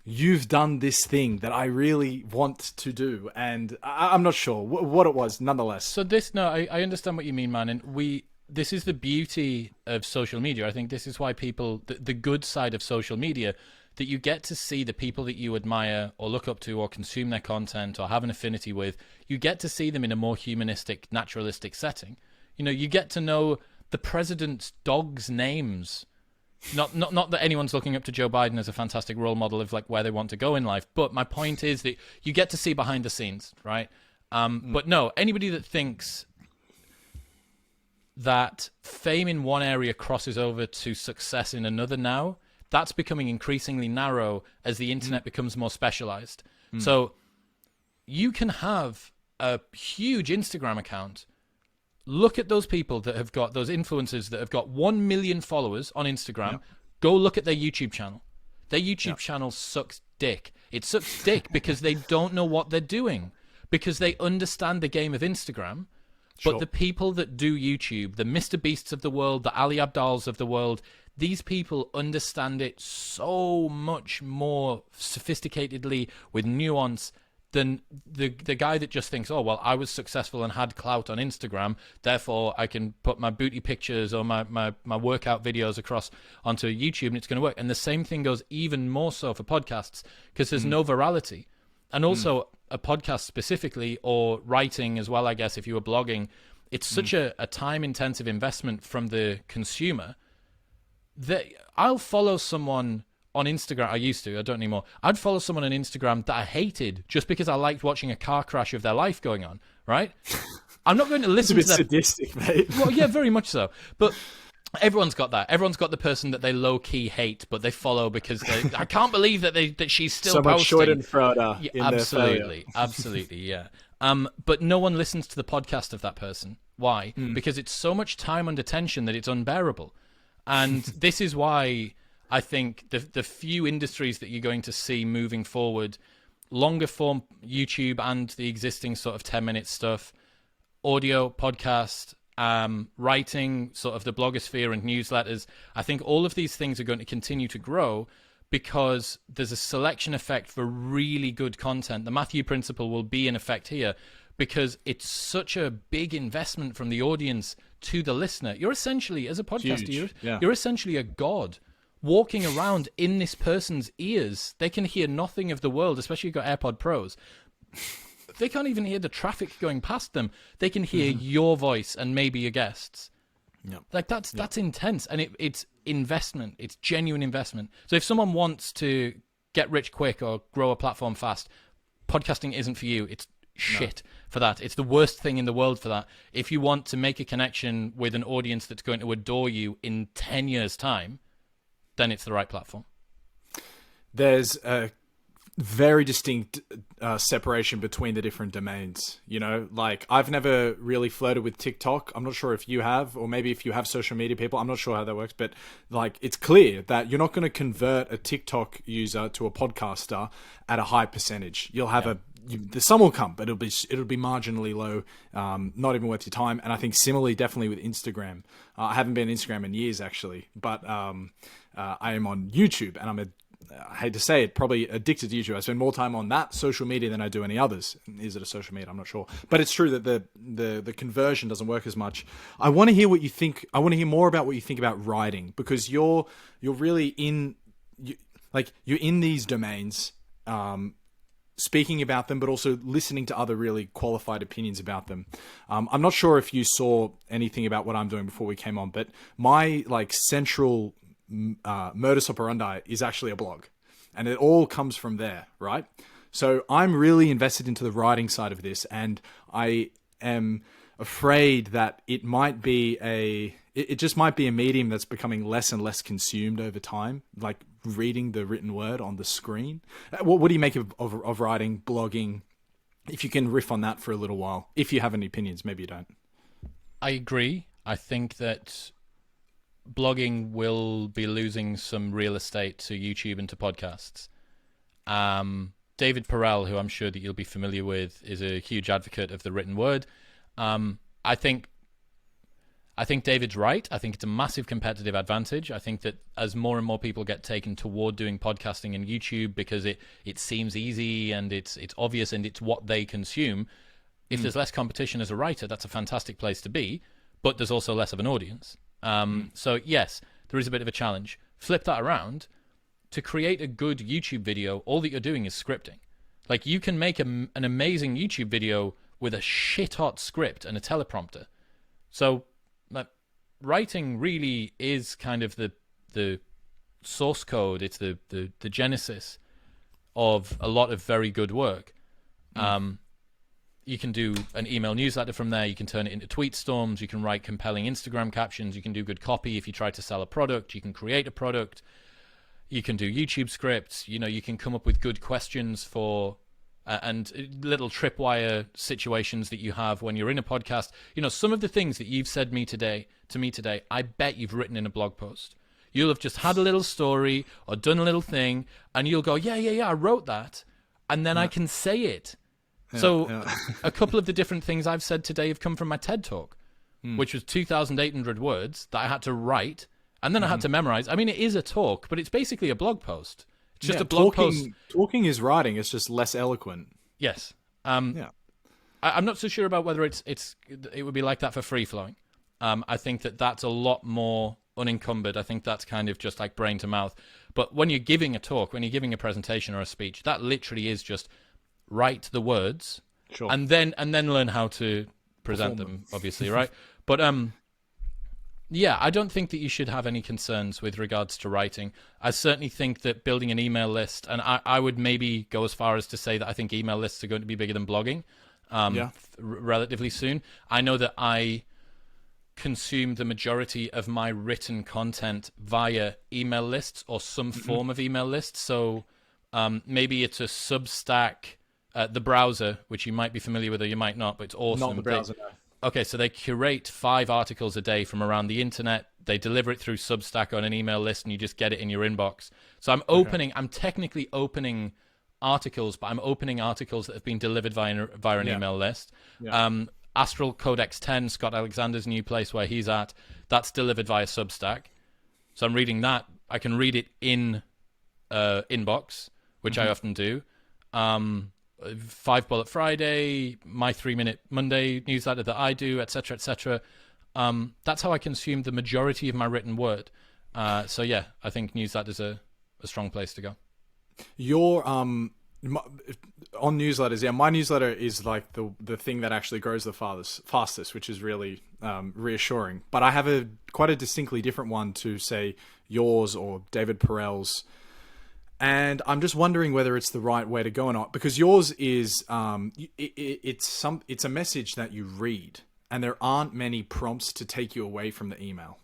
you've done this thing that I really want to do, and I'm not sure what it was. Nonetheless, So this, no, I understand what you mean, man, and this is the beauty of social media. I think this is why people, the good side of social media, that you get to see the people that you admire or look up to or consume their content or have an affinity with. You get to see them in a more humanistic, naturalistic setting. You know, you get to know the president's dogs' names. Not that anyone's looking up to Joe Biden as a fantastic role model of like where they want to go in life, but my point is that you get to see behind the scenes, right? But no, anybody that thinks that fame in one area crosses over to success in another now, that's becoming increasingly narrow as the internet becomes more specialized. So you can have a huge Instagram account. Look at those people that have got those influencers that have got 1 million followers on Instagram. Yep. Go look at their YouTube channel. Their YouTube channel sucks dick. It sucks dick because they don't know what they're doing, because they understand the game of Instagram. But the people that do YouTube, the Mr. Beasts of the world, the Ali Abdals of the world, these people understand it so much more sophisticatedly with nuance than the guy that just thinks, oh, well, I was successful and had clout on Instagram, therefore I can put my booty pictures or my workout videos across onto YouTube and it's going to work. And the same thing goes even more so for podcasts, because there's no virality. And also a podcast specifically, or writing as well, I guess, if you were blogging, it's such a time-intensive investment from the consumer that I'll follow someone on Instagram. I used to, I don't anymore. I'd follow someone on Instagram that I hated just because I liked watching a car crash of their life going on, right? I'm not going to listen to that. It's a bit sadistic, mate. Well, yeah, very much so. But everyone's got that. Everyone's got the person that they low-key hate, but they follow because I can't believe that she's still so posting. So much Schadenfreude in absolutely, absolutely, yeah. But no one listens to the podcast of that person. Why? Because it's so much time under tension that it's unbearable. And this is why I think the few industries that you're going to see moving forward, longer form YouTube and the existing sort of 10-minute stuff, audio, podcast, writing, sort of the blogosphere and newsletters, I think all of these things are going to continue to grow because there's a selection effect for really good content. The Matthew principle will be in effect here because it's such a big investment from the audience to the listener. You're essentially, as a podcaster, you're essentially a god walking around in this person's ears. They can hear nothing of the world, especially if you've got AirPod Pros. They can't even hear the traffic going past them. They can hear your voice and maybe your guests. Yep. Like that's intense, and it's investment. It's genuine investment. So if someone wants to get rich quick or grow a platform fast, podcasting isn't for you. It's shit for that. It's the worst thing in the world for that. If you want to make a connection with an audience that's going to adore you in 10 years' time, then it's the right platform. There's a very distinct separation between the different domains. You know, like I've never really flirted with TikTok. I'm not sure if you have, or maybe if you have social media people, I'm not sure how that works, but like it's clear that you're not going to convert a TikTok user to a podcaster at a high percentage. You'll have the sum will come, but it'll be marginally low, not even worth your time. And I think similarly, definitely with Instagram. I haven't been on Instagram in years actually, but I am on YouTube, and I hate to say it, probably addicted to YouTube. I spend more time on that social media than I do any others. Is it a social media? I'm not sure, but it's true that the conversion doesn't work as much. I want to hear what you think. I want to hear more about what you think about writing, because you're really you're in these domains. Speaking about them, but also listening to other really qualified opinions about them. I'm not sure if you saw anything about what I'm doing before we came on, but my central modus operandi is actually a blog, and it all comes from there, right? So I'm really invested into the writing side of this, and I am afraid that it might be it just might be a medium that's becoming less and less consumed over time, like reading the written word on the screen. What do you make of writing, blogging? If you can riff on that for a little while, if you have any opinions, maybe you don't. I agree. I think that blogging will be losing some real estate to YouTube and to podcasts. David Perel, who I'm sure that you'll be familiar with, is a huge advocate of the written word. I think I think David's right. I think it's a massive competitive advantage. I think that as more and more people get taken toward doing podcasting and YouTube because it seems easy and it's obvious and it's what they consume, if there's less competition as a writer, that's a fantastic place to be, but there's also less of an audience. So yes, there is a bit of a challenge. Flip that around. To create a good YouTube video, all that you're doing is scripting. Like, you can make an amazing YouTube video with a shit-hot script and a teleprompter. So writing really is kind of the source code. It's the genesis of a lot of very good work. You can do an email newsletter from there. You can turn it into tweet storms. You can write compelling Instagram captions. You can do good copy if you try to sell a product. You can create a product. You can do YouTube scripts. You can come up with good questions for and little tripwire situations that you have when you're in a podcast. Some of the things that you've said to me today, I bet you've written in a blog post. You'll have just had a little story or done a little thing, and you'll go, yeah, I wrote that, and then I can say it. A couple of the different things I've said today have come from my TED Talk, which was 2,800 words that I had to write, and then I had to memorize. I mean, it is a talk, but it's basically a blog post. It's just a blog post. Talking is writing. It's just less eloquent. Yes. I'm not so sure about whether it would be like that for free flowing. I think that's a lot more unencumbered. I think that's kind of just like brain to mouth. But when you're giving a talk, when you're giving a presentation or a speech, that literally is just write the words, sure, and then learn how to present them, obviously, right? But yeah, I don't think that you should have any concerns with regards to writing. I certainly think that building an email list, and I would maybe go as far as to say that I think email lists are going to be bigger than blogging relatively soon. I know that I consume the majority of my written content via email lists or some form of email list. So maybe it's a Substack, the browser, which you might be familiar with or you might not, but it's awesome. Not the browser, no. Okay, so they curate 5 articles a day from around the internet. They deliver it through Substack on an email list, and you just get it in your inbox. So I'm technically opening articles, but I'm opening articles that have been delivered via an email list. Yeah. Astral Codex 10, Scott Alexander's new place where he's at, that's delivered via Substack. So I'm reading that. I can read it in inbox, which I often do. 5 Bullet Friday, my 3-Minute Monday newsletter that I do, etc., etc. That's how I consume the majority of my written word. So yeah, I think newsletters are a strong place to go. Your on newsletters, my newsletter is like the thing that actually grows the fastest, which is really reassuring. But I have quite a distinctly different one to say yours or David Perel's. And I'm just wondering whether it's the right way to go or not, because yours is it's a message that you read, and there aren't many prompts to take you away from the email.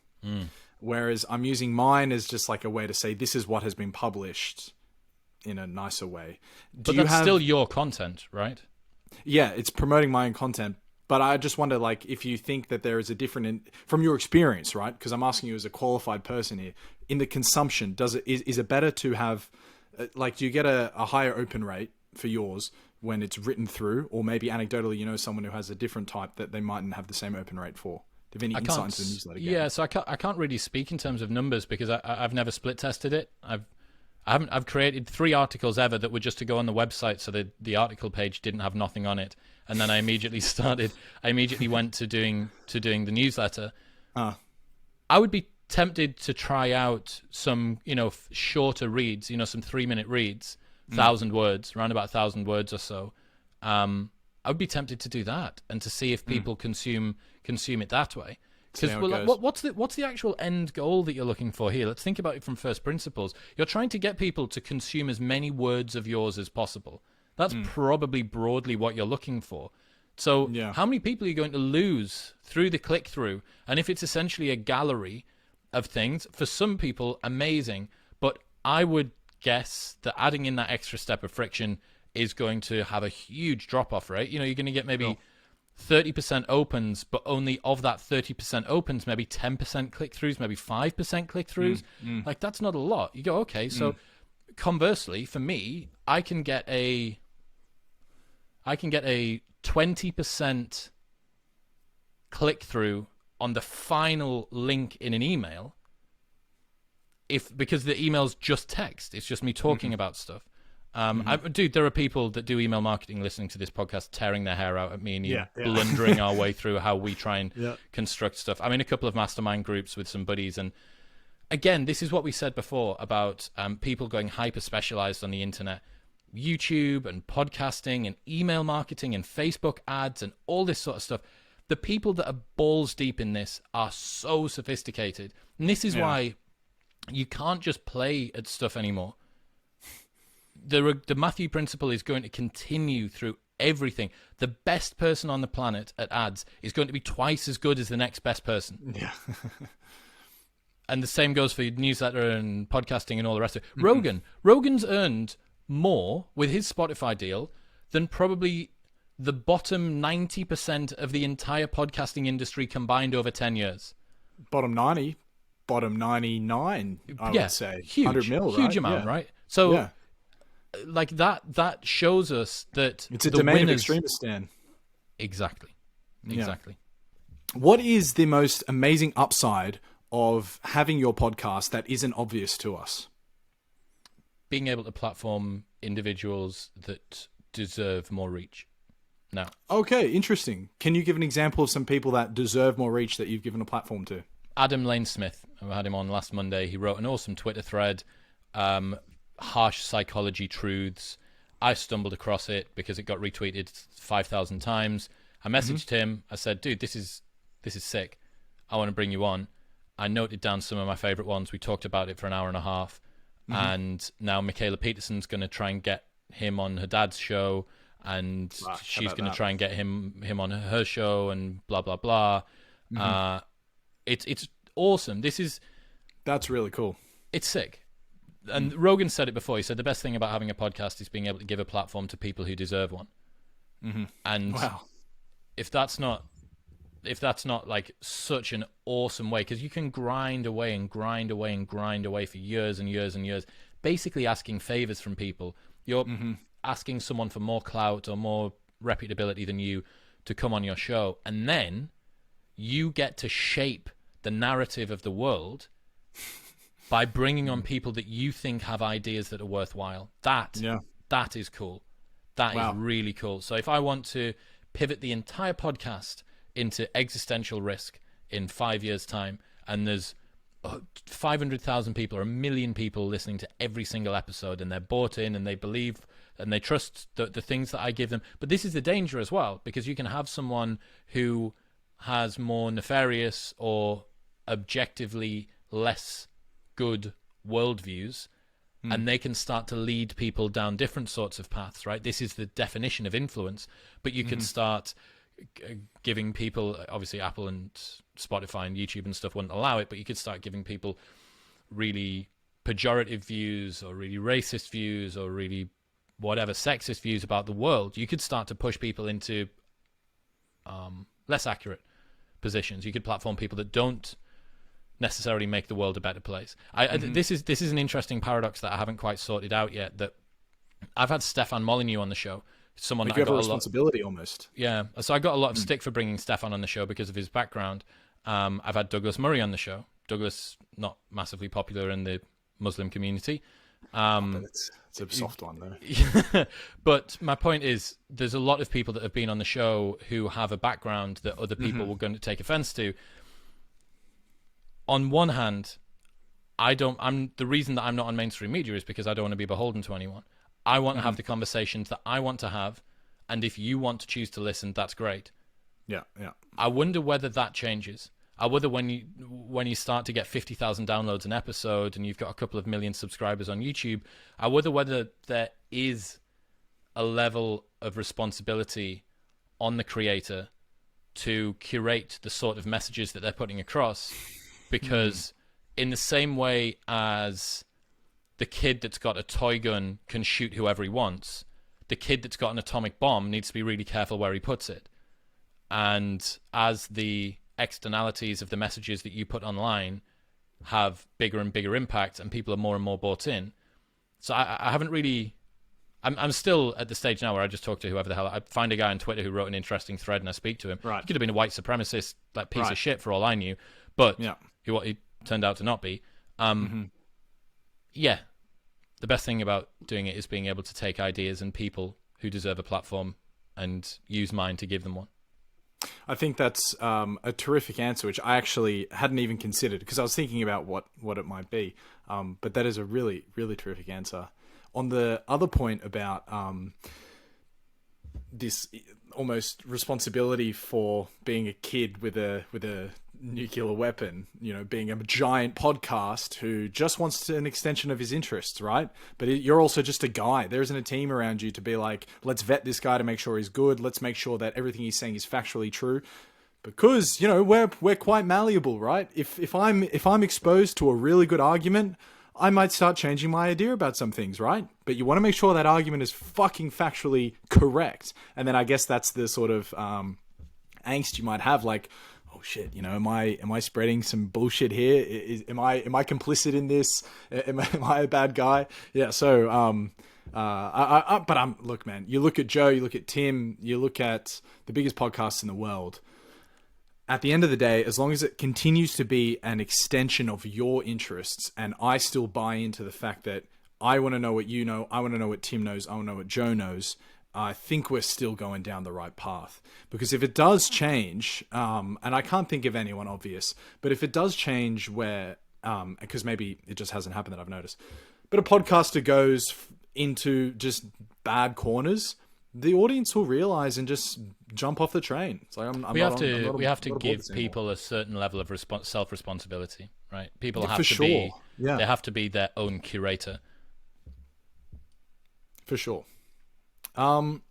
Whereas I'm using mine as just like a way to say this is what has been published in a nicer way. But that's still your content, right? Yeah, it's promoting my own content. But I just wonder, like, if you think that there is a different, from your experience, right? Because I'm asking you as a qualified person here, in the consumption, is it better to have, like, do you get a higher open rate for yours when it's written through, or maybe anecdotally, someone who has a different type that they mightn't have the same open rate for? Do you have any insight into the newsletter game? Yeah, so I can't really speak in terms of numbers because I've never split tested it. I've created 3 articles ever that were just to go on the website, so the article page didn't have nothing on it. And then I immediately went to doing the newsletter. I would be tempted to try out some, shorter reads, some 3-minute reads, 1,000 words, around about 1,000 words or so. I would be tempted to do that and to see if people consume it that way. Because what's the actual end goal that you're looking for here? Let's think about it from first principles. You're trying to get people to consume as many words of yours as possible. That's probably broadly what you're looking for. So how many people are you going to lose through the click-through? And if it's essentially a gallery of things, for some people, amazing. But I would guess that adding in that extra step of friction is going to have a huge drop-off rate. You're going to get maybe 30% opens, but only of that 30% opens, maybe 10% click-throughs, maybe 5% click-throughs. Like, that's not a lot. You go, okay, so conversely, for me, I can get a 20% click-through on the final link in an email, because the email's just text, it's just me talking about stuff. Dude, there are people that do email marketing listening to this podcast, tearing their hair out at me and you, blundering our way through how we try and construct stuff. I'm in a couple of mastermind groups with some buddies, and again, this is what we said before about people going hyper specialized on the internet. YouTube and podcasting and email marketing and Facebook ads and all this sort of stuff. The people that are balls deep in this are so sophisticated. And this is why you can't just play at stuff anymore. The Matthew principle is going to continue through everything. The best person on the planet at ads is going to be twice as good as the next best person. Yeah. And the same goes for newsletter and podcasting and all the rest of it. Rogan's earned more with his Spotify deal than probably the bottom 90% of the entire podcasting industry combined over 10 years. Bottom 90, bottom 99, I would say. Huge, 100 mil, right? Huge amount, right? So, like that shows us that it's a domain of extremists, Dan. Exactly. What is the most amazing upside of having your podcast that isn't obvious to us? Being able to platform individuals that deserve more reach. Now, okay, interesting. Can you give an example of some people that deserve more reach that you've given a platform to? Adam Lane-Smith, I had him on last Monday. He wrote an awesome Twitter thread, harsh psychology truths. I stumbled across it because it got retweeted 5,000 times. I messaged him. I said, dude, this is sick. I want to bring you on. I noted down some of my favorite ones. We talked about it for an hour and a half. And now Michaela Peterson's going to try and get him on her dad's show, and she's going to try and get him on her show, and blah blah blah. It's awesome. That's really cool. It's sick. And Rogan said it before. He said the best thing about having a podcast is being able to give a platform to people who deserve one. And if that's not like such an awesome way, because you can grind away and grind away and grind away for years and years and years, basically asking favors from people. You're asking someone for more clout or more reputability than you to come on your show, and then you get to shape the narrative of the world by bringing on people that you think have ideas that are worthwhile. That is cool. That is really cool. So if I want to pivot the entire podcast into existential risk in 5 years' time, and there's 500,000 people or 1 million people listening to every single episode, and they're bought in and they believe and they trust the things that I give them. But this is the danger as well, because you can have someone who has more nefarious or objectively less good worldviews, and they can start to lead people down different sorts of paths, right? This is the definition of influence. But you can start giving people, obviously Apple and Spotify and YouTube and stuff wouldn't allow it, but you could start giving people really pejorative views or really racist views or really whatever sexist views about the world. You could start to push people into less accurate positions. You could platform people that don't necessarily make the world a better place. This is an interesting paradox that I haven't quite sorted out yet. That I've had Stefan Molyneux on the show. Someone that I got a responsibility almost. Yeah, so I got a lot of stick for bringing Stefan on the show because of his background. I've had Douglas Murray on the show. Douglas, not massively popular in the Muslim community. But it's a soft one though. But my point is, there's a lot of people that have been on the show who have a background that other people were going to take offense to. On one hand, the reason that I'm not on mainstream media is because I don't want to be beholden to anyone. I want to have the conversations that I want to have, and if you want to choose to listen, that's great. Yeah. I wonder whether that changes. I wonder when you start to get 50,000 downloads an episode and you've got a couple of million subscribers on YouTube, I wonder whether there is a level of responsibility on the creator to curate the sort of messages that they're putting across, because in the same way as the kid that's got a toy gun can shoot whoever he wants, the kid that's got an atomic bomb needs to be really careful where he puts it. And as the externalities of the messages that you put online have bigger and bigger impact and people are more and more bought in. So I haven't really I'm still at the stage now where I just talk to whoever the hell. I find a guy on Twitter who wrote an interesting thread and I speak to him. Right. He could have been a white supremacist, like piece of shit for all I knew, but Yeah. he turned out to not be. Yeah, the best thing about doing it is being able to take ideas and people who deserve a platform and use mine to give them one. I think that's a terrific answer, which I actually hadn't even considered because I was thinking about what it might be. But that is a really, really terrific answer. On the other point about this almost responsibility for being a kid with a nuclear weapon, being a giant podcast who just wants an extension of his interests, right? But you're also just a guy. There isn't a team around you to be like, let's vet this guy to make sure he's good. Let's make sure that everything he's saying is factually true. Because, we're quite malleable, right? If I'm exposed to a really good argument, I might start changing my idea about some things, right? But you want to make sure that argument is fucking factually correct. And then I guess that's the sort of angst you might have, like, oh shit, am I spreading some bullshit here? Am I complicit in this? Am I a bad guy? Yeah. So, look, man, you look at Joe, you look at Tim, you look at the biggest podcasts in the world. At the end of the day, as long as it continues to be an extension of your interests, and I still buy into the fact that I want to know what you know, I want to know what Tim knows, I want to know what Joe knows, I think we're still going down the right path. Because if it does change, and I can't think of anyone obvious, but if it does change where, because maybe it just hasn't happened that I've noticed, but a podcaster goes into just bad corners, the audience will realize and just jump off the train. It's like we have to give people a certain level of self-responsibility, right? People have to be, they have to be their own curator. For sure. So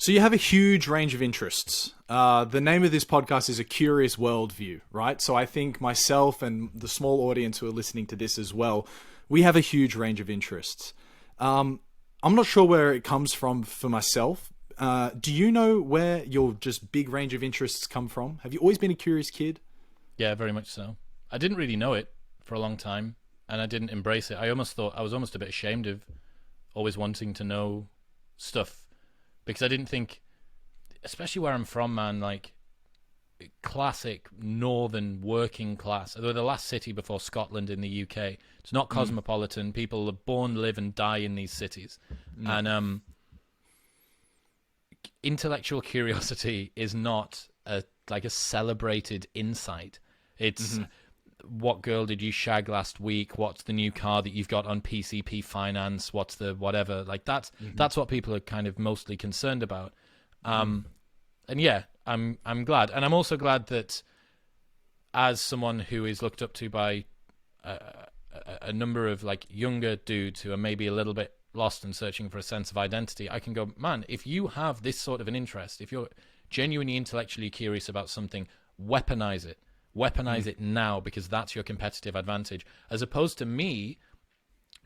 you have a huge range of interests. The name of this podcast is A Curious Worldview, right? So I think myself and the small audience who are listening to this as well, we have a huge range of interests. I'm not sure where it comes from for myself. Do you know where your just big range of interests come from? Have you always been a curious kid? Yeah, very much so. I didn't really know it for a long time, and I didn't embrace it. I was almost a bit ashamed of always wanting to know stuff, because I didn't think, especially where I'm from, man, like classic northern working class. They were the last city before Scotland in the UK. It's not cosmopolitan. People are born, live, and die in these cities. And intellectual curiosity is not a celebrated insight. It's what girl did you shag last week? What's the new car that you've got on PCP finance? What's the whatever? Like that's what people are kind of mostly concerned about. And yeah, I'm glad, and I'm also glad that as someone who is looked up to by a number of like younger dudes who are maybe a little bit lost and searching for a sense of identity, I can go, man, if you have this sort of an interest, if you're genuinely intellectually curious about something, weaponize it. Weaponize it now, because that's your competitive advantage, as opposed to me,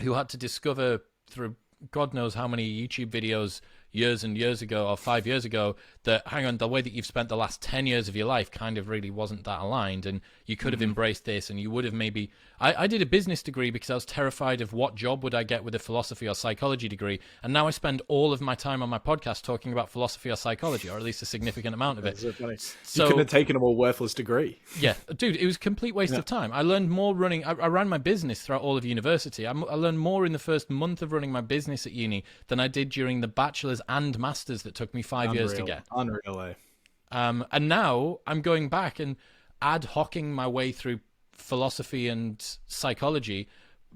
who had to discover through God knows how many YouTube videos years and years ago, or 5 years ago, that, hang on, the way that you've spent the last 10 years of your life kind of really wasn't that aligned, and you could have embraced this, and you would have maybe... I did a business degree because I was terrified of what job would I get with a philosophy or psychology degree, and now I spend all of my time on my podcast talking about philosophy or psychology, or at least a significant amount of it. So funny. So, you couldn't have taken a more worthless degree. Yeah, dude, it was a complete waste of time. I learned more running... I ran my business throughout all of university. I learned more in the first month of running my business at uni than I did during the bachelor's and master's that took me 5 years to get. Unreal. And now I'm going back and ad hocing my way through philosophy and psychology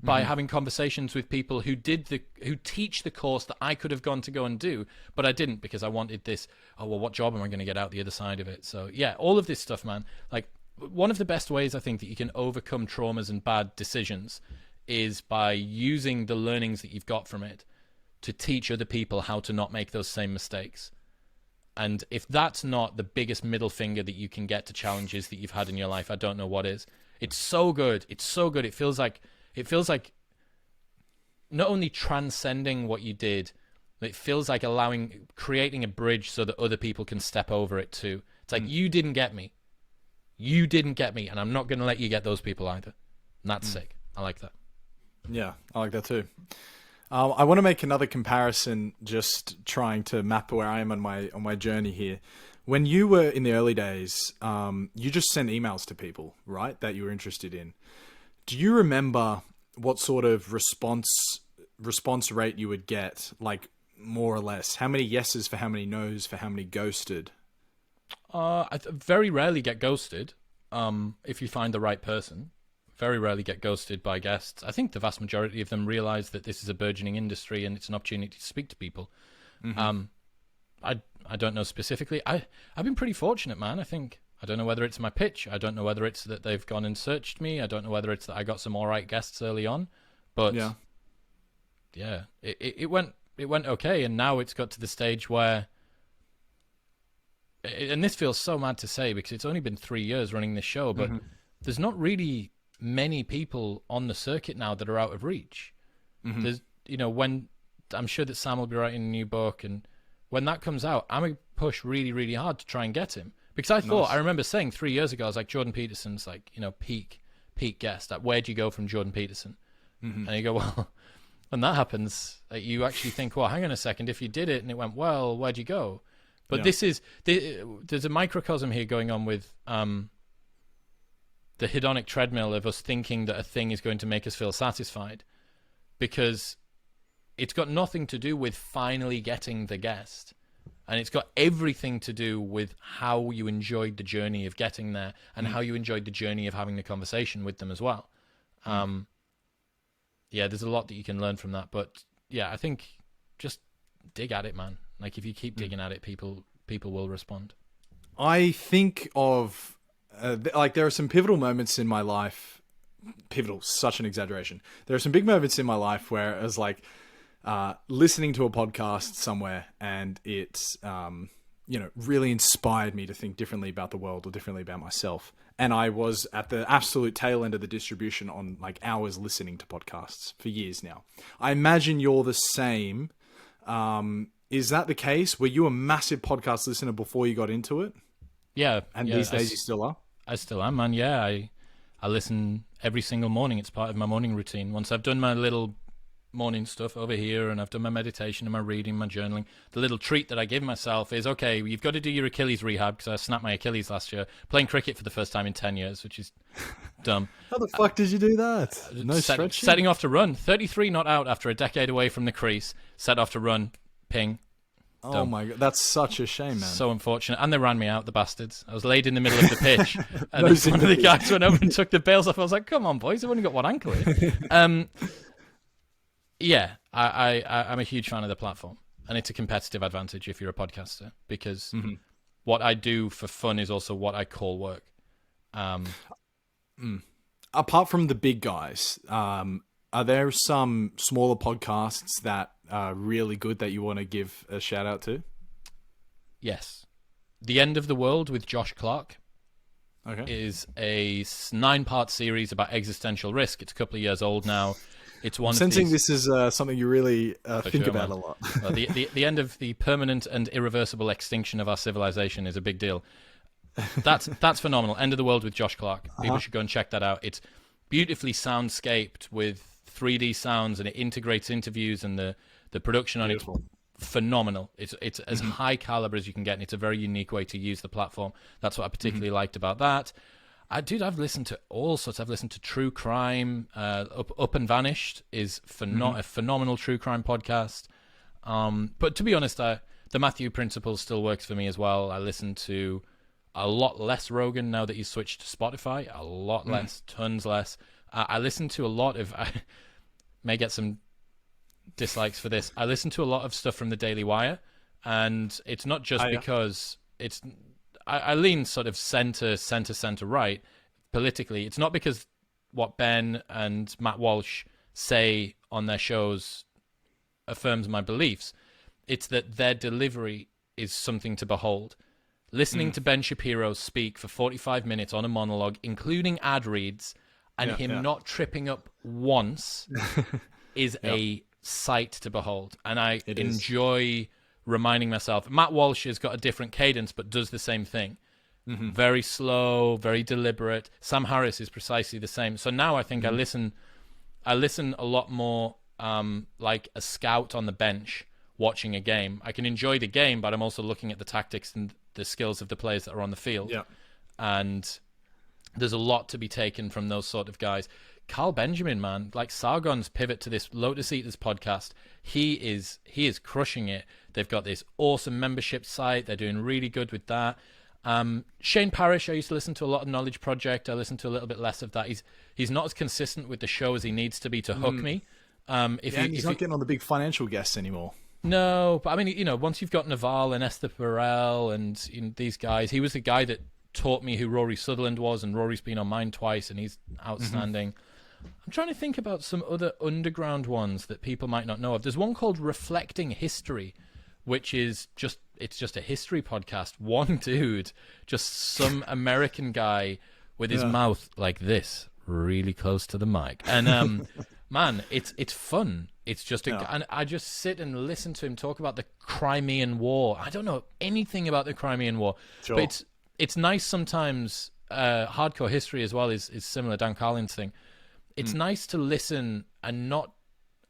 by having conversations with people who teach the course that I could have gone and do, but I didn't, because I wanted this. Oh, well, what job am I going to get out the other side of it? So yeah, all of this stuff, man. Like, one of the best ways I think that you can overcome traumas and bad decisions is by using the learnings that you've got from it to teach other people how to not make those same mistakes. And if that's not the biggest middle finger that you can get to challenges that you've had in your life, I don't know what is. It's so good. It's so good. It feels like not only transcending what you did, but it feels like creating a bridge so that other people can step over it too. It's like, you didn't get me. You didn't get me, and I'm not going to let you get those people either. And that's sick. I like that. Yeah, I like that too. I want to make another comparison, just trying to map where I am on my journey here. When you were in the early days, you just sent emails to people, right, that you were interested in. Do you remember what sort of response rate you would get, like more or less? How many yeses for how many nos for how many ghosted? I very rarely get ghosted. If you find the right person, very rarely get ghosted by guests. I think the vast majority of them realize that this is a burgeoning industry and it's an opportunity to speak to people. I don't know specifically. I've been pretty fortunate, man. I don't know whether it's my pitch. I don't know whether it's that they've gone and searched me. I don't know whether it's that I got some all right guests early on. But yeah, it went okay, and now it's got to the stage where, and this feels so mad to say because it's only been 3 years running this show, but there's not really many people on the circuit now that are out of reach. There's, when I'm sure that Sam will be writing a new book, and when that comes out, I'm gonna push really, really hard to try and get him, because I remember saying 3 years ago, I was like, Jordan Peterson's like, peak guest. Like, where do you go from Jordan Peterson? And you go, well, when that happens, you actually think, well, hang on a second, if you did it and it went well, where'd you go? But there's a microcosm here going on with the hedonic treadmill of us thinking that a thing is going to make us feel satisfied, because it's got nothing to do with finally getting the guest, and it's got everything to do with how you enjoyed the journey of getting there and how you enjoyed the journey of having the conversation with them as well. Yeah, there's a lot that you can learn from that, but yeah, I think just dig at it, man. Like, if you keep digging at it, people will respond. I think of there are some pivotal moments in my life. Pivotal, such an exaggeration. There are some big moments in my life where it was like listening to a podcast somewhere, and it really inspired me to think differently about the world or differently about myself. And I was at the absolute tail end of the distribution on like hours listening to podcasts for years now. I imagine you're the same. Is that the case? Were you a massive podcast listener before you got into it? Yeah. And these days you still are? I still am, man. Yeah, I listen every single morning. It's part of my morning routine. Once I've done my little morning stuff over here, and I've done my meditation and my reading, my journaling, the little treat that I give myself is, okay, you've got to do your Achilles rehab, because I snapped my Achilles last year playing cricket for the first time in 10 years, which is dumb. How the fuck did you do that? No stretching? Setting off to run. 33 not out after a decade away from the crease. Set off to run. Ping. Oh Dumb. my God, that's such a shame, man. So unfortunate. And they ran me out, the bastards. I was laid in the middle of the pitch, and one of the guys went over and took the bails off. I was like, come on, boys, I've only got one ankle here. Yeah, I'm a huge fan of the platform, and it's a competitive advantage if you're a podcaster, because what I do for fun is also what I call work. Apart from the big guys, are there some smaller podcasts that are really good that you want to give a shout out to? Yes. The End of the World with Josh Clark is a 9-part series about existential risk. It's a couple of years old now. It's one. Sensing this is something you really think about a lot. Well, the end of the permanent and irreversible extinction of our civilization is a big deal. That's phenomenal. End of the World with Josh Clark. People should go and check that out. It's beautifully soundscaped with 3D sounds, and it integrates interviews, and the production on it's phenomenal. It's as high caliber as you can get, and it's a very unique way to use the platform. That's what I particularly liked about that. I've listened to all sorts. I've listened to true crime. Up and Vanished is a phenomenal true crime podcast. But to be honest, the Matthew Principle still works for me as well. I listen to a lot less Rogan now that he's switched to Spotify. A lot less, tons less. I listen to a lot of... I may get some dislikes for this. I listen to a lot of stuff from the Daily Wire, and it's not just because it's... I lean sort of center right politically. It's not because what Ben and Matt Walsh say on their shows affirms my beliefs. It's that their delivery is something to behold. Listening to Ben Shapiro speak for 45 minutes on a monologue, including ad reads, and him not tripping up once is a sight to behold. And I enjoy reminding myself. Matt Walsh has got a different cadence, but does the same thing. Very slow, very deliberate. Sam Harris is precisely the same. So now I think I listen a lot more like a scout on the bench watching a game. I can enjoy the game, but I'm also looking at the tactics and the skills of the players that are on the field. Yeah. And there's a lot to be taken from those sort of guys. Carl Benjamin, man, like Sargon's pivot to this Lotus Eaters podcast, he is crushing it. They've got this awesome membership site. They're doing really good with that. Shane Parrish, I used to listen to a lot of Knowledge Project. I listen to a little bit less of that. He's not as consistent with the show as he needs to be to hook me. He's not getting on the big financial guests anymore. No, but I mean, once you've got Naval and Esther Perel and these guys, he was the guy that taught me who Rory Sutherland was, and Rory's been on mine twice, and he's outstanding. I'm trying to think about some other underground ones that people might not know of. There's one called Reflecting History, which is just a history podcast. One dude, just some American guy with his mouth like this, really close to the mic. And man, it's fun. It's just and I just sit and listen to him talk about the Crimean War. I don't know anything about the Crimean War, but it's nice sometimes. Hardcore history as well is similar. Dan Carlin's thing. It's nice to listen and not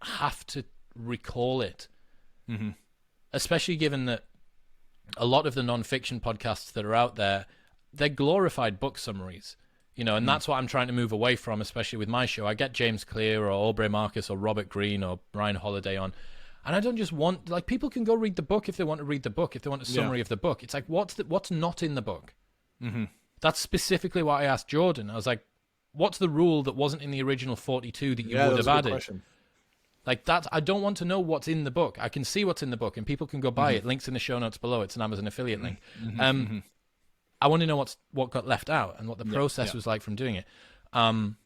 have to recall it, especially given that a lot of the non-fiction podcasts that are out there, they're glorified book summaries, and that's what I'm trying to move away from, especially with my show. I get James Clear or Aubrey Marcus or Robert Greene or Ryan Holiday on, and I don't just want, like, people can go read the book if they want to read the book, if they want a summary of the book. It's like, what's not in the book? That's specifically what I asked Jordan. I was like, what's the rule that wasn't in the original 42 that you would have added? Question. Like that, I don't want to know what's in the book. I can see what's in the book, and people can go buy it. Links in the show notes below. It's an Amazon affiliate link. I want to know what got left out and what the process was like from doing it. And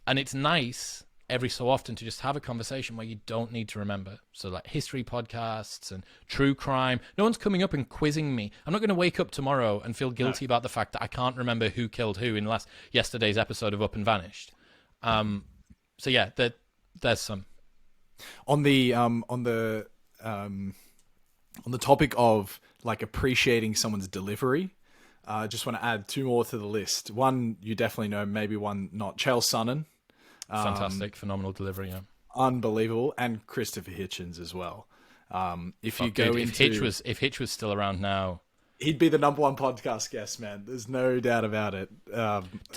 it's nice every so often to just have a conversation where you don't need to remember. So like history podcasts and true crime. No one's coming up and quizzing me. I'm not going to wake up tomorrow and feel guilty about the fact that I can't remember who killed who in yesterday's episode of Up and Vanished. So yeah, there's some. On the topic of like appreciating someone's delivery, I just want to add two more to the list. One you definitely know, maybe one not. Chael Sonnen. Fantastic, phenomenal delivery, yeah. Unbelievable, and Christopher Hitchens as well. If Hitch was still around now, he'd be the number one podcast guest, man. There's no doubt about it.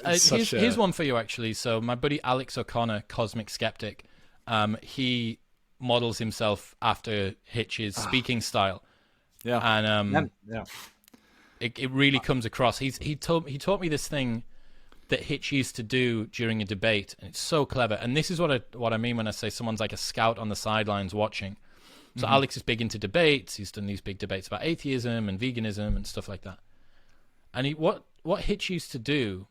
Here's one for you, actually. So my buddy Alex O'Connor, Cosmic Skeptic, he models himself after Hitch's speaking style. Yeah, and it really comes across. He taught me this thing that Hitch used to do during a debate, and it's so clever. And this is what I mean when I say someone's like a scout on the sidelines watching. So Alex is big into debates. He's done these big debates about atheism and veganism and stuff like that. And what Hitch used to do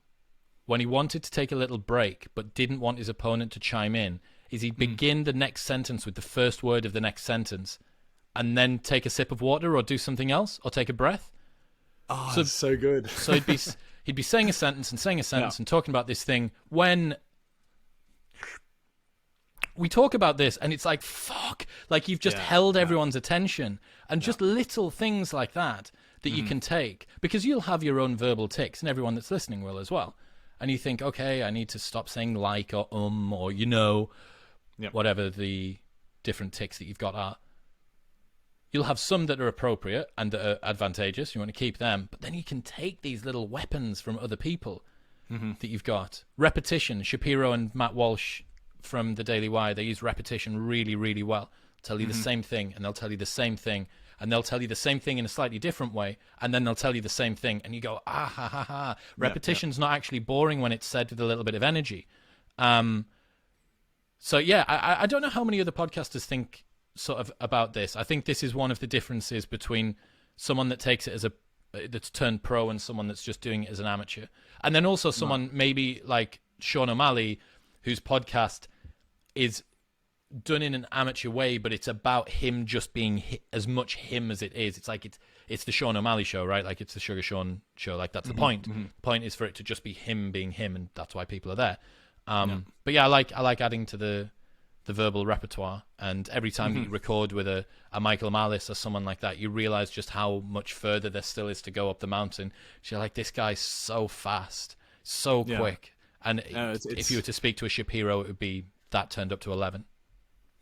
when he wanted to take a little break but didn't want his opponent to chime in is he'd begin the next sentence with the first word of the next sentence and then take a sip of water or do something else or take a breath. Oh, that's so good. So he'd be saying a sentence and talking about this thing when we talk about this, and it's like, fuck, like you've just held everyone's attention, and just little things like that you can take, because you'll have your own verbal tics, and everyone that's listening will as well. And you think, okay, I need to stop saying like or or whatever the different tics that you've got are. You'll have some that are appropriate and that are advantageous. You want to keep them. But then you can take these little weapons from other people that you've got. Repetition. Shapiro and Matt Walsh from the Daily Wire, they use repetition really, really well. Tell you the same thing, and they'll tell you the same thing, and they'll tell you the same thing in a slightly different way, and then they'll tell you the same thing, and you go, ah, ha, ha, ha. Repetition's not actually boring when it's said with a little bit of energy. So, yeah, I don't know how many other podcasters think sort of about this. I think this is one of the differences between someone that takes it as that's turned pro and someone that's just doing it as an amateur. And then also someone maybe like Sean O'Malley, whose podcast is done in an amateur way, but it's about him just being as much him as it is. It's like it's the Sean O'Malley show, right? Like it's the Sugar Sean show. Like that's the point. The point is for it to just be him being him, and that's why people are there. But yeah, I like adding to the verbal repertoire, and every time you record with a Michael Malice or someone like that, you realize just how much further there still is to go up the mountain. So you're like, this guy's so fast, so quick, and if you were to speak to a Shapiro, it would be that turned up to 11.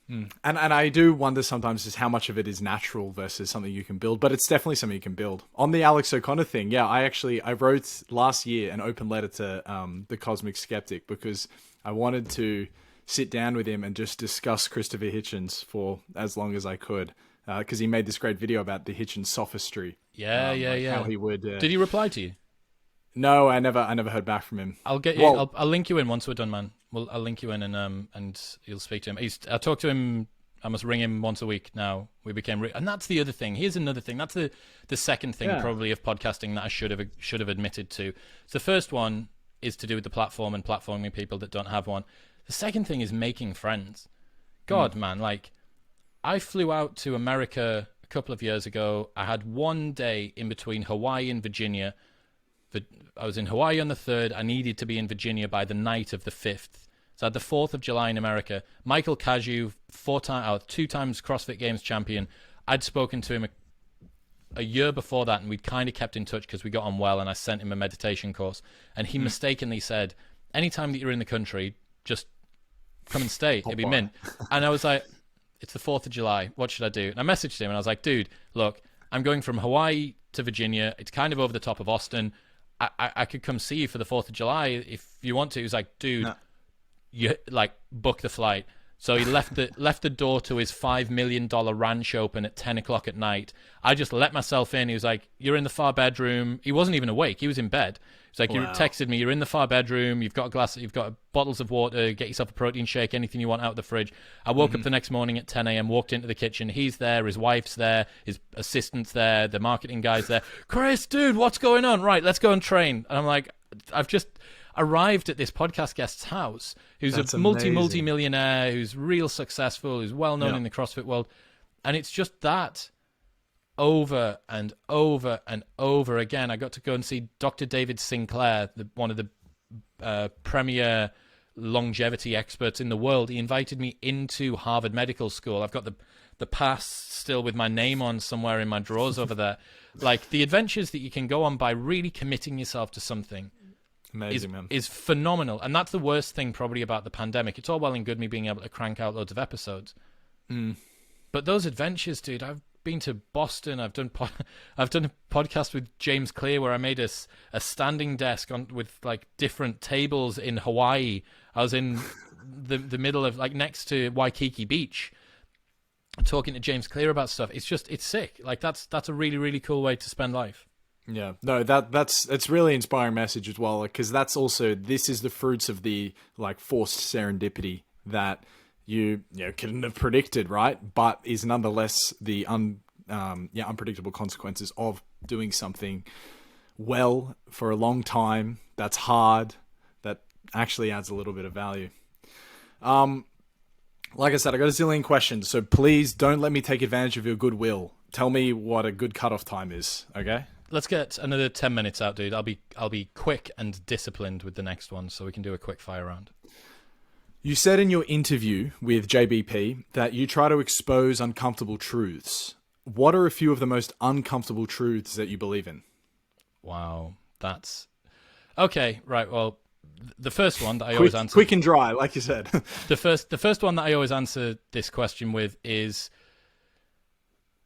And I do wonder sometimes just how much of it is natural versus something you can build, but it's definitely something you can build. On the Alex O'Connor thing, yeah, I wrote last year an open letter to the Cosmic Skeptic because I wanted to sit down with him and just discuss Christopher Hitchens for as long as I could, because he made this great video about the Hitchens sophistry. Yeah. How he would. Did he reply to you? No, I never heard back from him. I'll get you. I'll link you in once we're done, man. Well, I'll link you in and you'll speak to him. I talk to him. I must ring him once a week now. We became, and that's the other thing. Here's another thing. That's the second thing probably of podcasting that I should have admitted to. So the first one is to do with the platform and platforming people that don't have one. The second thing is making friends. God, man, like I flew out to America a couple of years ago. I had one day in between Hawaii and Virginia. I was in Hawaii on the 3rd. I needed to be in Virginia by the night of the 5th. So I had the 4th of July in America. Michael Cazayoux, 2 times CrossFit Games champion. I'd spoken to him a year before that, and we'd kind of kept in touch because we got on well, and I sent him a meditation course. And he mistakenly said, anytime that you're in the country, just come and stay. It'd be mint. And I was like, it's the 4th of July. What should I do? And I messaged him, and I was like, dude, look, I'm going from Hawaii to Virginia. It's kind of over the top of Austin. I could come see you for the 4th of July if you want to. He was like, dude, you like book the flight. So he left the door to his $5 million ranch open at 10 o'clock at night. I just let myself in. He was like, you're in the far bedroom. He wasn't even awake. He was in bed. He's like, you texted me, you're in the far bedroom. You've got bottles of water. Get yourself a protein shake, anything you want out of the fridge. I woke up the next morning at 10 a.m., walked into the kitchen. He's there. His wife's there. His assistant's there. The marketing guy's there. Chris, dude, what's going on? Right, let's go and train. And I'm like, I've just arrived at this podcast guest's house who's a multi-millionaire, who's real successful, who's well-known in the CrossFit world. And it's just that over and over and over again. I got to go and see Dr. David Sinclair, one of the premier longevity experts in the world. He invited me into Harvard Medical School. I've got the pass still with my name on somewhere in my drawers over there. Like the adventures that you can go on by really committing yourself to something. Amazing, man. Is phenomenal. And that's the worst thing probably about the pandemic. It's all well and good me being able to crank out loads of episodes. But those adventures, dude, I've been to Boston. I've done a podcast with James Clear where I made a standing desk with like different tables in Hawaii. I was in the middle of like next to Waikiki Beach talking to James Clear about stuff. It's sick. Like that's a really, really cool way to spend life. Yeah, no, it's really inspiring message as well, because that's also, this is the fruits of the like forced serendipity that you couldn't have predicted, right? But is nonetheless the unpredictable consequences of doing something well for a long time. That's hard. That actually adds a little bit of value. Like I said, I got a zillion questions, so please don't let me take advantage of your goodwill. Tell me what a good cutoff time is, okay? Let's get another 10 minutes out, dude. I'll be quick and disciplined with the next one, so we can do a quick fire round. You said in your interview with JBP that you try to expose uncomfortable truths. What are a few of the most uncomfortable truths that you believe in? Wow, that's okay. Right. Well, the first one that I always answer, quick and dry, like you said. the first one that I always answer this question with is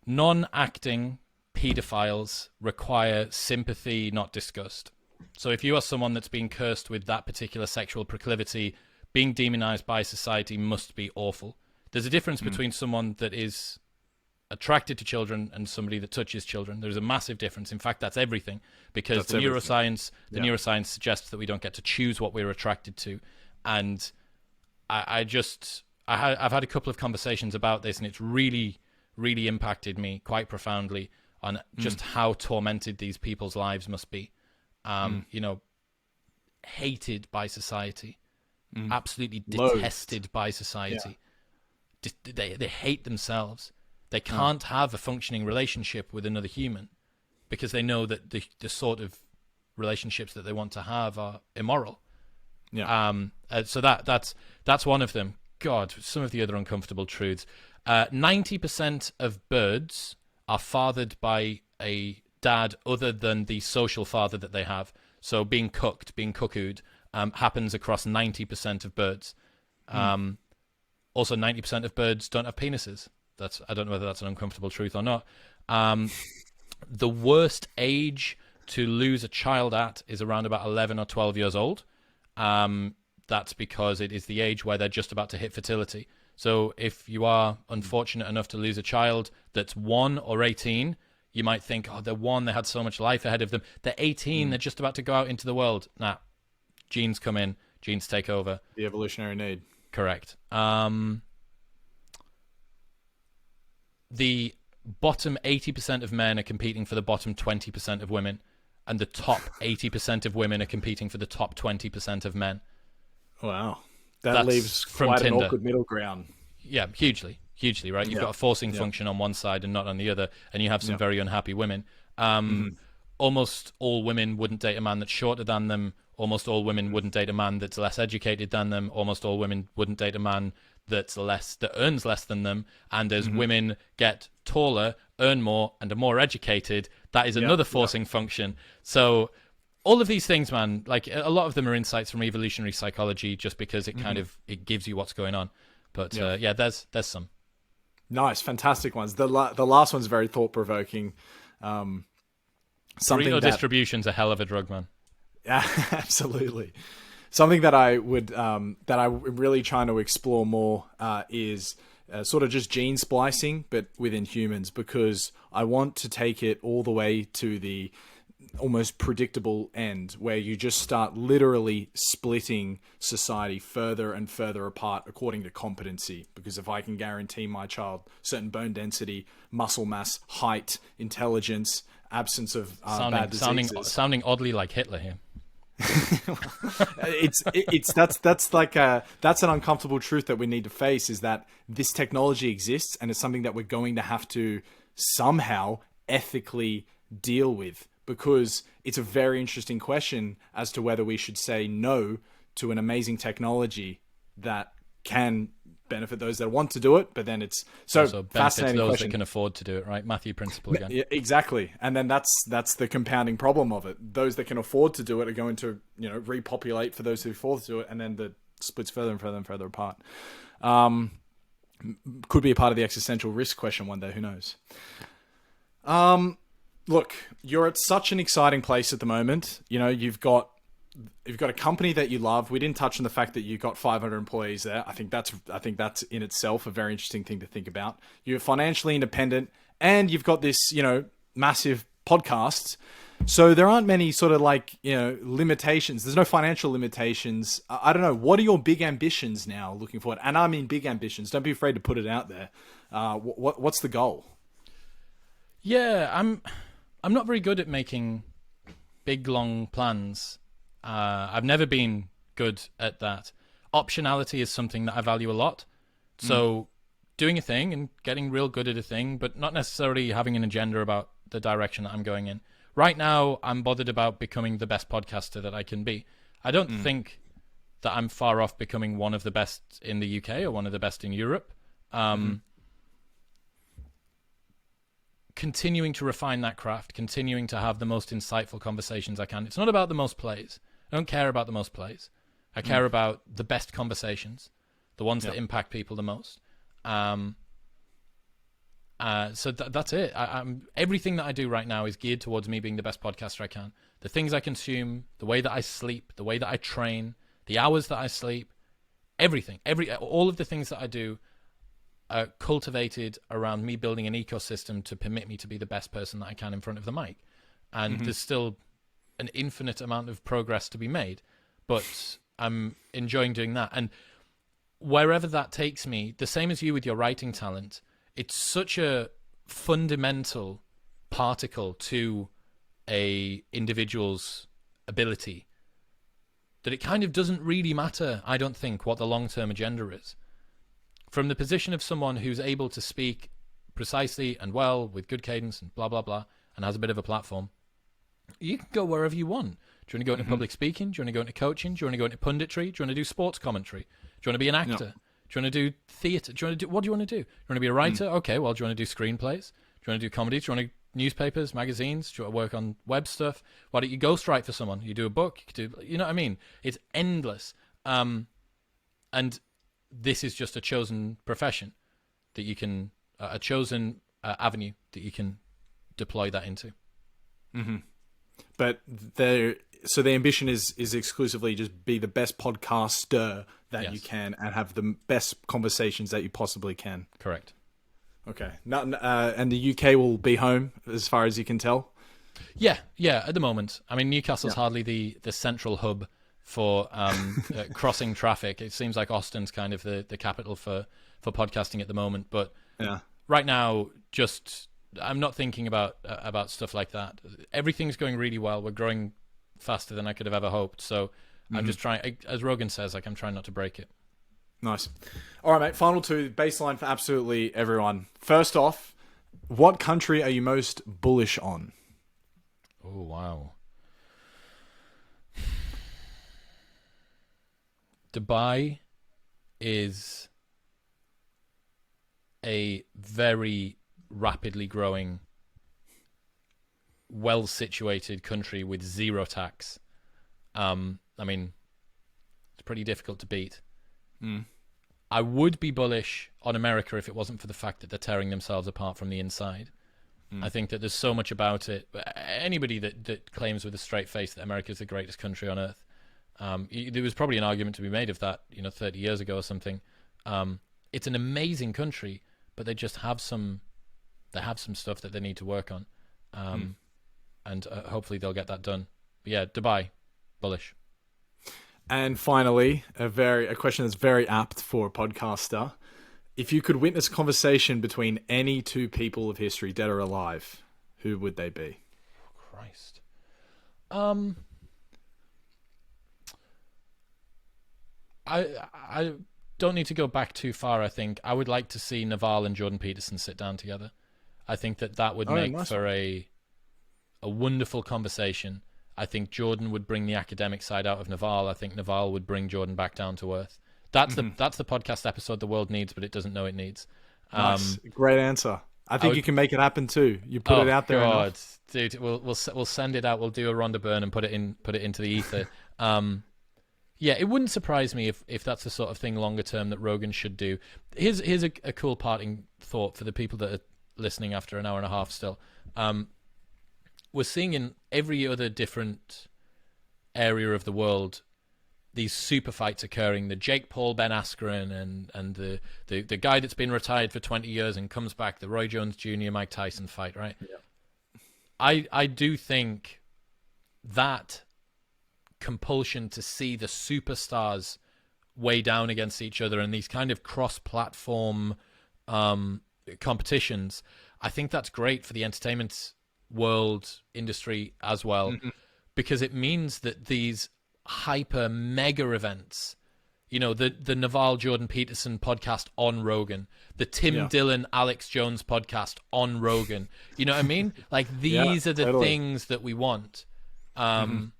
non-acting pedophiles require sympathy, not disgust. So if you are someone that's been cursed with that particular sexual proclivity, being demonized by society must be awful. There's a difference between someone that is attracted to children and somebody that touches children. There's a massive difference. In fact, that's everything, because neuroscience suggests that we don't get to choose what we're attracted to. And I've had a couple of conversations about this, and it's really, really impacted me quite profoundly on just how tormented these people's lives must be. Hated by society, absolutely detested by society. They hate themselves. They can't have a functioning relationship with another human because they know that the sort of relationships that they want to have are immoral. So that's one of them. God, some of the other uncomfortable truths. 90% of birds are fathered by a dad other than the social father that they have. So being cuckooed, happens across 90% of birds. Also, 90% of birds don't have penises. I don't know whether that's an uncomfortable truth or not. The worst age to lose a child at is around about 11 or 12 years old. That's because it is the age where they're just about to hit fertility. So if you are unfortunate enough to lose a child that's 1 or 18, you might think, oh, they're 1, they had so much life ahead of them. They're 18, they're just about to go out into the world. Nah, genes come in, genes take over. The evolutionary need. Correct. The bottom 80% of men are competing for the bottom 20% of women, and the top 80% of women are competing for the top 20% of men. Wow. That's leaves quite an awkward middle ground. Yeah, hugely, right? You've got a forcing function on one side and not on the other, and you have some very unhappy women. Almost all women wouldn't date a man that's shorter than them. Almost all women wouldn't date a man that's less educated than them. Almost all women wouldn't date a man that earns less than them. And as women get taller, earn more, and are more educated, that is another forcing function. So all of these things, man, like a lot of them are insights from evolutionary psychology, just because it kind of it gives you what's going on. But there's some nice, fantastic ones. The last one's very thought provoking. Burrito distribution's a hell of a drug, man. Yeah, absolutely. Something that I'm really trying to explore more is sort of just gene splicing, but within humans, because I want to take it all the way to the almost predictable end, where you just start literally splitting society further and further apart according to competency. Because if I can guarantee my child certain bone density, muscle mass, height, intelligence, absence of bad diseases, sounding oddly like Hitler here. That's an uncomfortable truth that we need to face, is that this technology exists, and it's something that we're going to have to somehow ethically deal with, because it's a very interesting question as to whether we should say no to an amazing technology that can benefit those that want to do it, but then it's so fascinating those question. That can afford to do it, right? Matthew principle again. Yeah, exactly. And then that's the compounding problem of it. Those that can afford to do it are going to, repopulate for those who afford to do it, and then the splits further and further and further apart. Could be a part of the existential risk question one day, who knows? Look, you're at such an exciting place at the moment. You've got a company that you love. We didn't touch on the fact that you've got 500 employees there. I think that's in itself a very interesting thing to think about. You're financially independent, and you've got this, massive podcast. So there aren't many sort of limitations. There's no financial limitations. I don't know. What are your big ambitions now looking forward? And I mean big ambitions. Don't be afraid to put it out there. What's the goal? Yeah, I'm not very good at making big, long plans. I've never been good at that. Optionality is something that I value a lot. So doing a thing and getting real good at a thing, but not necessarily having an agenda about the direction that I'm going in. Right now, I'm bothered about becoming the best podcaster that I can be. I don't think that I'm far off becoming one of the best in the UK or one of the best in Europe. Continuing to refine that craft, continuing to have the most insightful conversations I can. It's not about the most plays. I don't care about the most plays. I care about the best conversations, the ones that impact people the most. So that's it. Everything that I do right now is geared towards me being the best podcaster I can. The things I consume, the way that I sleep, the way that I train, the hours that I sleep, everything, all of the things that I do are cultivated around me building an ecosystem to permit me to be the best person that I can in front of the mic. And there's still an infinite amount of progress to be made, but I'm enjoying doing that. And wherever that takes me, the same as you with your writing talent, it's such a fundamental particle to a individual's ability that it kind of doesn't really matter, I don't think, what the long-term agenda is. From the position of someone who's able to speak precisely and well with good cadence and blah, blah, blah, and has a bit of a platform, you can go wherever you want. Do you want to go into public speaking? Do you want to go into coaching? Do you want to go into punditry? Do you want to do sports commentary? Do you want to be an actor? Do you want to do theatre? What do you want to do? Do you want to be a writer? Okay, well, do you want to do screenplays? Do you want to do comedy? Do you want to do newspapers, magazines? Do you want to work on web stuff? Why don't you ghostwrite for someone? You do a book. You could do, you know what I mean? It's endless. And this is just a chosen profession that you can, a chosen avenue that you can deploy that into. Mm-hmm. But so the ambition is exclusively just be the best podcaster that you can and have the best conversations that you possibly can. Correct. Okay. And the UK will be home as far as you can tell? Yeah, at the moment. I mean, Newcastle's hardly the central hub for crossing traffic. It seems like Austin's kind of the capital for podcasting at the moment. But right now, I'm not thinking about stuff like that. Everything's going really well. We're growing faster than I could have ever hoped. So I'm just trying, as Rogan says, like I'm trying not to break it. Nice. All right, mate. Final two, baseline for absolutely everyone. First off, what country are you most bullish on? Oh, wow. Dubai is a very rapidly growing, well-situated country with zero tax. I mean, it's pretty difficult to beat. I would be bullish on America if it wasn't for the fact that they're tearing themselves apart from the inside. I think that there's so much about it. Anybody that claims with a straight face that America is the greatest country on earth, there was probably an argument to be made of that, 30 years ago or something. It's an amazing country, but they just have some stuff that they need to work on, and hopefully they'll get that done. But yeah, Dubai, bullish. And finally, a question that's very apt for a podcaster. If you could witness a conversation between any two people of history, dead or alive, who would they be? Christ. I don't need to go back too far, I think. I would like to see Naval and Jordan Peterson sit down together. I think that would make for a wonderful conversation. I think Jordan would bring the academic side out of Naval. I think Naval would bring Jordan back down to earth. That's the podcast episode the world needs, but it doesn't know it needs. Nice. Great answer. I think you can make it happen too. You put it out there. Oh God, dude, we'll send it out. We'll do a Rhonda Byrne and put it into the ether. Yeah, it wouldn't surprise me if that's the sort of thing longer term that Rogan should do. Here's a cool parting thought for the people that are listening after an hour and a half still. We're seeing in every other different area of the world these super fights occurring. The Jake Paul, Ben Askren, and the guy that's been retired for 20 years and comes back, the Roy Jones Jr., Mike Tyson fight, right? Yeah. I do think that compulsion to see the superstars weigh down against each other and these kind of cross-platform competitions, I think that's great for the entertainment world industry as well, because it means that these hyper mega events, the Naval Jordan Peterson podcast on Rogan, the Tim Dillon Alex Jones podcast on Rogan, you know what I mean? Like these are the things that we want. And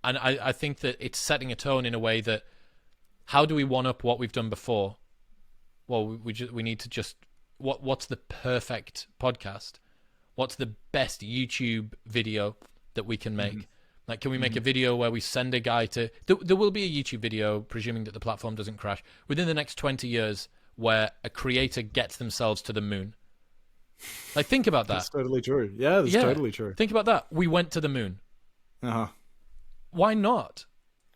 I think that it's setting a tone in a way that, how do we one up what we've done before? Well, we need to just, what's the perfect podcast? What's the best YouTube video that we can make? Like, can we make a video where we send a guy to... There will be a YouTube video, presuming that the platform doesn't crash, within the next 20 years where a creator gets themselves to the moon. Like, think about that. That's totally true. Yeah, that's totally true. Think about that. We went to the moon. Why not?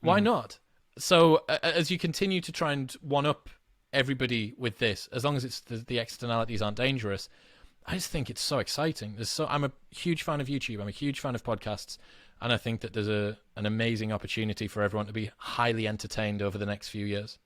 Why not? So, as you continue to try and one-up everybody with this, as long as the externalities aren't dangerous, I just think it's so exciting. I'm a huge fan of YouTube. I'm a huge fan of podcasts. And I think that there's an amazing opportunity for everyone to be highly entertained over the next few years.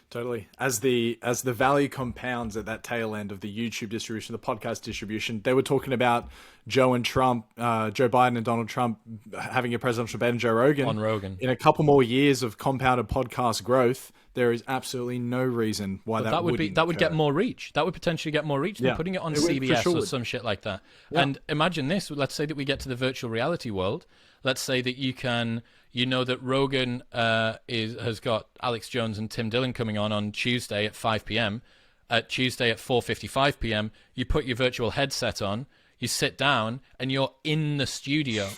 Totally. As the value compounds at that tail end of the YouTube distribution, the podcast distribution, they were talking about Joe Biden and Donald Trump having a presidential debate, and Joe Rogan. On Rogan. In a couple more years of compounded podcast growth, there is absolutely no reason why that would get more reach. That would potentially get more reach than putting it on CBS or some shit like that. Yeah. And imagine this. Let's say that we get to the virtual reality world. Let's say that you can... that Rogan has got Alex Jones and Tim Dillon coming on Tuesday at 5 p.m. Tuesday at 4:55 p.m. You put your virtual headset on, you sit down, and you're in the studio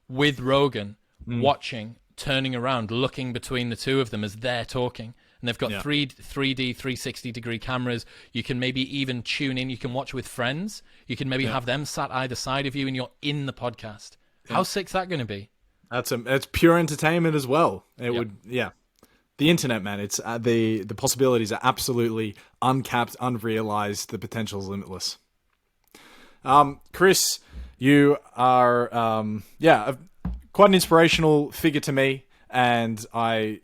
with Rogan, watching, turning around, looking between the two of them as they're talking. and they've got 3D 360-degree cameras. You can maybe even tune in. You can watch with friends. You can maybe have them sat either side of you, and you're in the podcast. How sick's that going to be? It's pure entertainment as well. It would, The internet, man. It's the possibilities are absolutely uncapped, unrealized. The potential is limitless. Chris, you are quite an inspirational figure to me, and I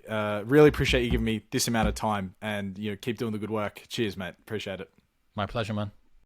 really appreciate you giving me this amount of time. And keep doing the good work. Cheers, mate. Appreciate it. My pleasure, man.